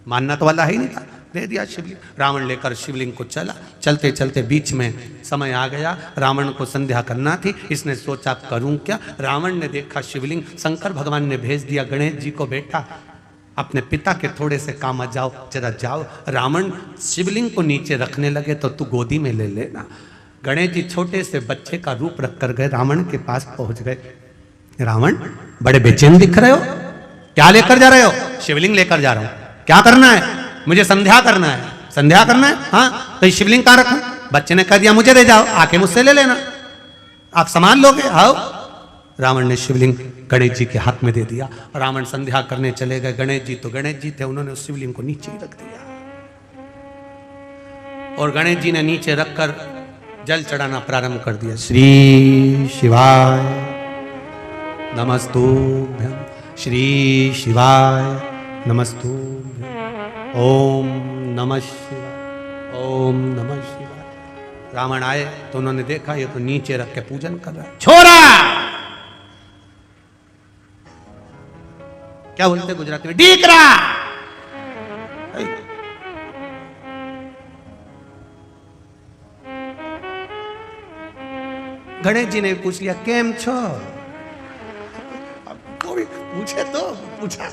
मानना तो वाला ही नहीं था, दे दिया शिवलिंग। रावण लेकर शिवलिंग को चला, चलते चलते बीच में समय आ गया, रावण को संध्या करना थी। इसने सोचा करूं क्या? रावण ने देखा शिवलिंग, शंकर भगवान ने भेज दिया गणेश जी को, बेटा अपने पिता के थोड़े से काम आ जाओ, जरा जाओ। रावण शिवलिंग को नीचे रखने लगे तो तू गोदी में ले लेना। गणेश जी छोटे से बच्चे का रूप रख कर गए, रावण के पास पहुंच गए। रावण बड़े बेचैन दिख रहे हो, क्या लेकर जा रहे हो? शिवलिंग लेकर जा रहा हूं। क्या करना है? मुझे संध्या करना है। संध्या करना है? हाँ, तो ये शिवलिंग कहां रखूं? बच्चे ने कह दिया मुझे दे जाओ, आके मुझसे ले लेना, आप सामान लोगे। आओ। रावण ने शिवलिंग गणेश जी के हाथ में दे दिया। रावण संध्या करने चले गए। गणेश जी तो गणेश जी थे, उन्होंने उस शिवलिंग को नीचे ही रख दिया और गणेश जी ने नीचे रखकर जल चढ़ाना प्रारंभ कर दिया। श्री शिवाय नमस्तुभ्यं, श्री शिवाय नमस्तुभ्यं, ओम नमः शिवाय, ओम नमः शिवाय। रावण आए तो उन्होंने देखा ये तो नीचे रख के पूजन कर रहा है। छोरा, क्या बोलते गुजराती में? डीकरा। गणेश जी ने पूछ लिया केम छो? कोई पूछे तो पूछा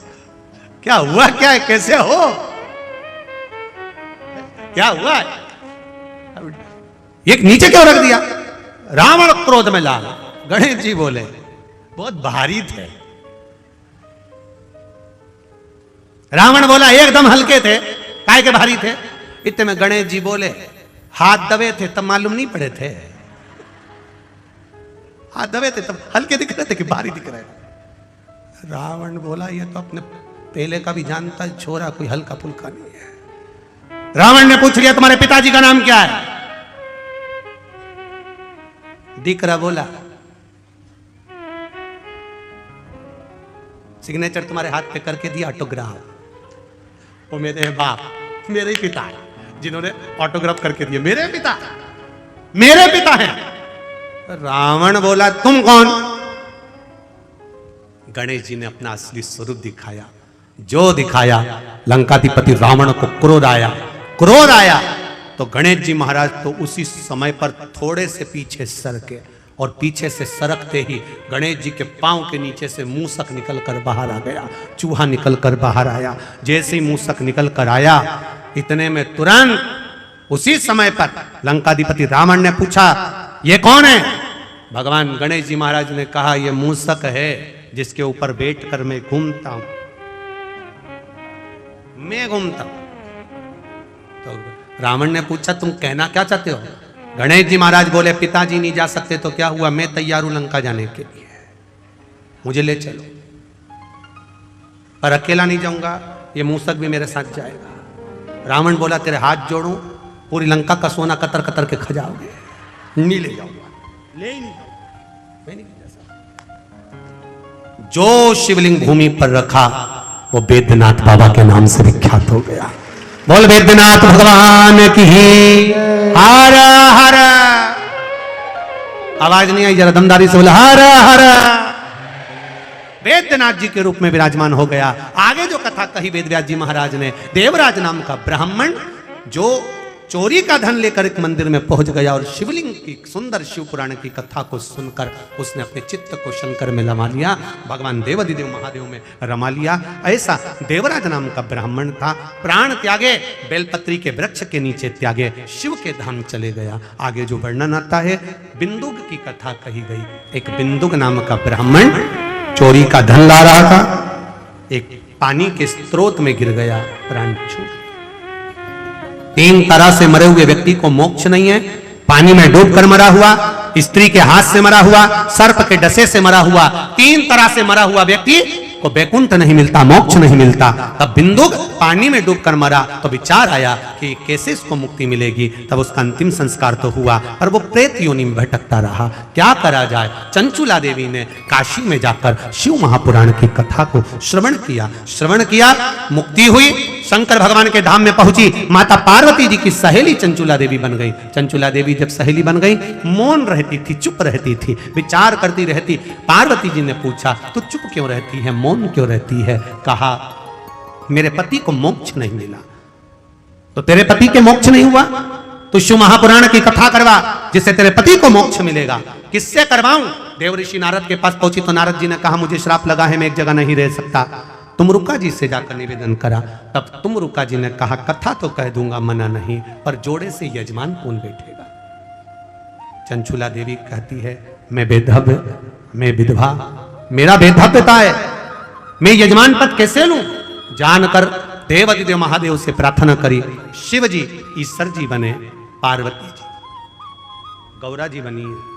क्या हुआ, क्या है, कैसे हो, क्या हुआ? एक नीचे क्यों रख दिया? रावण क्रोध में लाल। गणेश जी बोले बहुत भारी थे। रावण बोला एकदम हल्के थे, काहे के भारी थे? इतने में गणेश जी बोले हाथ दबे थे तब मालूम नहीं पड़े थे, हाथ दबे थे तब हल्के दिख रहे थे कि भारी दिख रहे थे। रावण बोला ये तो अपने पहले का भी जानता है, छोरा कोई हल्का फुल्का नहीं है। रावण ने पूछ लिया तुम्हारे पिताजी का नाम क्या है? दीकरा बोला सिग्नेचर तुम्हारे हाथ पे करके दिया ऑटोग्राफ, वो मेरे बाप, मेरे ही पिता है जिन्होंने ऑटोग्राफ करके दिए, मेरे पिता हैं। रावण बोला तुम कौन? गणेश जी ने अपना असली स्वरूप दिखाया। जो दिखाया लंकाधिपति रावण को क्रोध आया तो गणेश जी महाराज तो उसी समय पर थोड़े से पीछे सरके और पीछे से सरकते ही गणेश जी के पांव के नीचे से मूसक निकल कर बाहर आ गया, चूहा निकल कर बाहर आया। जैसे ही मूसक निकल कर आया इतने में तुरंत उसी समय पर लंकाधिपति रावण ने पूछा ये कौन है? भगवान गणेश जी महाराज ने कहा ये मूसक है जिसके ऊपर बैठकर मैं घूमता हूं, मैं घूमता हूं। तो रावण ने पूछा तुम कहना क्या चाहते हो? गणेश जी महाराज बोले पिताजी नहीं जा सकते तो क्या हुआ, मैं तैयार हूं लंका जाने के लिए, मुझे ले चलो। पर अकेला नहीं जाऊंगा, ये मूसक भी मेरे साथ जाएगा। रावण बोला तेरे हाथ जोड़ूं, पूरी लंका का सोना कतर कतर के खा जाओगे। नहीं ले जाऊंगा, ले ही नहीं जाऊंगा, मैं नहीं जा सकता। जो शिवलिंग भूमि पर रखा वो बैद्यनाथ बाबा के नाम से विख्यात हो गया। बोल बैद्यनाथ भगवान की हर हर। आवाज नहीं आई, जरा दमदारी से बोला हर हर। बैद्यनाथ जी के रूप में विराजमान हो गया। आगे जो कथा कही वेदव्यास जी महाराज ने, देवराज नाम का ब्राह्मण जो चोरी का धन लेकर एक मंदिर में पहुंच गया और शिवलिंग की सुंदर शिव पुराण की कथा को सुनकर उसने अपने चित्त को शंकर में रमा लिया, भगवान देवाधिदेव महादेव में रमा लिया। ऐसा देवराज नाम का ब्राह्मण था। प्राण त्यागे, बेलपत्री के वृक्ष के नीचे त्यागे, शिव के धाम चले गया। आगे जो वर्णन आता है, बिंदुक की कथा कही गई। एक बिंदुक नाम का ब्राह्मण चोरी का धन ला रहा था, एक पानी के स्रोत में गिर गया, प्राण छूट। 3 तरह से मरे हुए व्यक्ति को मोक्ष नहीं है। पानी में डूबकर मरा हुआ, स्त्री के हाथ से मरा हुआ, सर्प के डसे से मरा हुआ, 3 तरह से मरा हुआ व्यक्ति को वैकुंठ नहीं मिलता, मोक्ष नहीं मिलता। तब बिंदुक पानी में डूबकर मरा तो विचार आया कि कैसे इसको मुक्ति मिलेगी। तब उसका अंतिम संस्कार तो हुआ, पर वो प्रेत योनि में भटकता रहा। क्या करा जाए? चंचुला देवी ने काशी में जाकर शिव महापुराण की कथा को श्रवण किया, मुक्ति हुई। शंकर भगवान के धाम में पहुंची। माता पार्वती जी की सहेली चंचुला देवी बन गई। चंचुला देवी जब सहेली बन गई, मौन रहती थी, चुप रहती थी, विचार करती रहती। पार्वती जी ने पूछा तू चुप क्यों रहती है, मौन क्यों रहती है? कहा मेरे पति को मोक्ष नहीं मिला। तो तेरे पति के मोक्ष नहीं हुआ तो शिव महापुराण की कथा करवा जिससे तेरे पति को मोक्ष मिलेगा। किससे करवाऊं? देव ऋषि नारद के पास पहुंची तो नारद जी ने कहा मुझे श्राप लगा है, मैं एक जगह नहीं रह सकता, तुम रुका जी से जाकर निवेदन करा। तब तुम रुका जी ने कहा कथा तो कह दूंगा, मना नहीं, पर जोड़े से यजमान कौन बैठेगा? चंचुला देवी कहती है मैं वेधव्य, मैं विधवा, मेरा वेधव्यता है, मैं यजमान पद कैसे लूं? जानकर देवादिदेव महादेव से प्रार्थना करी, शिव जी ईश्वर जी बने, पार्वती जी गौरा जी बनी है।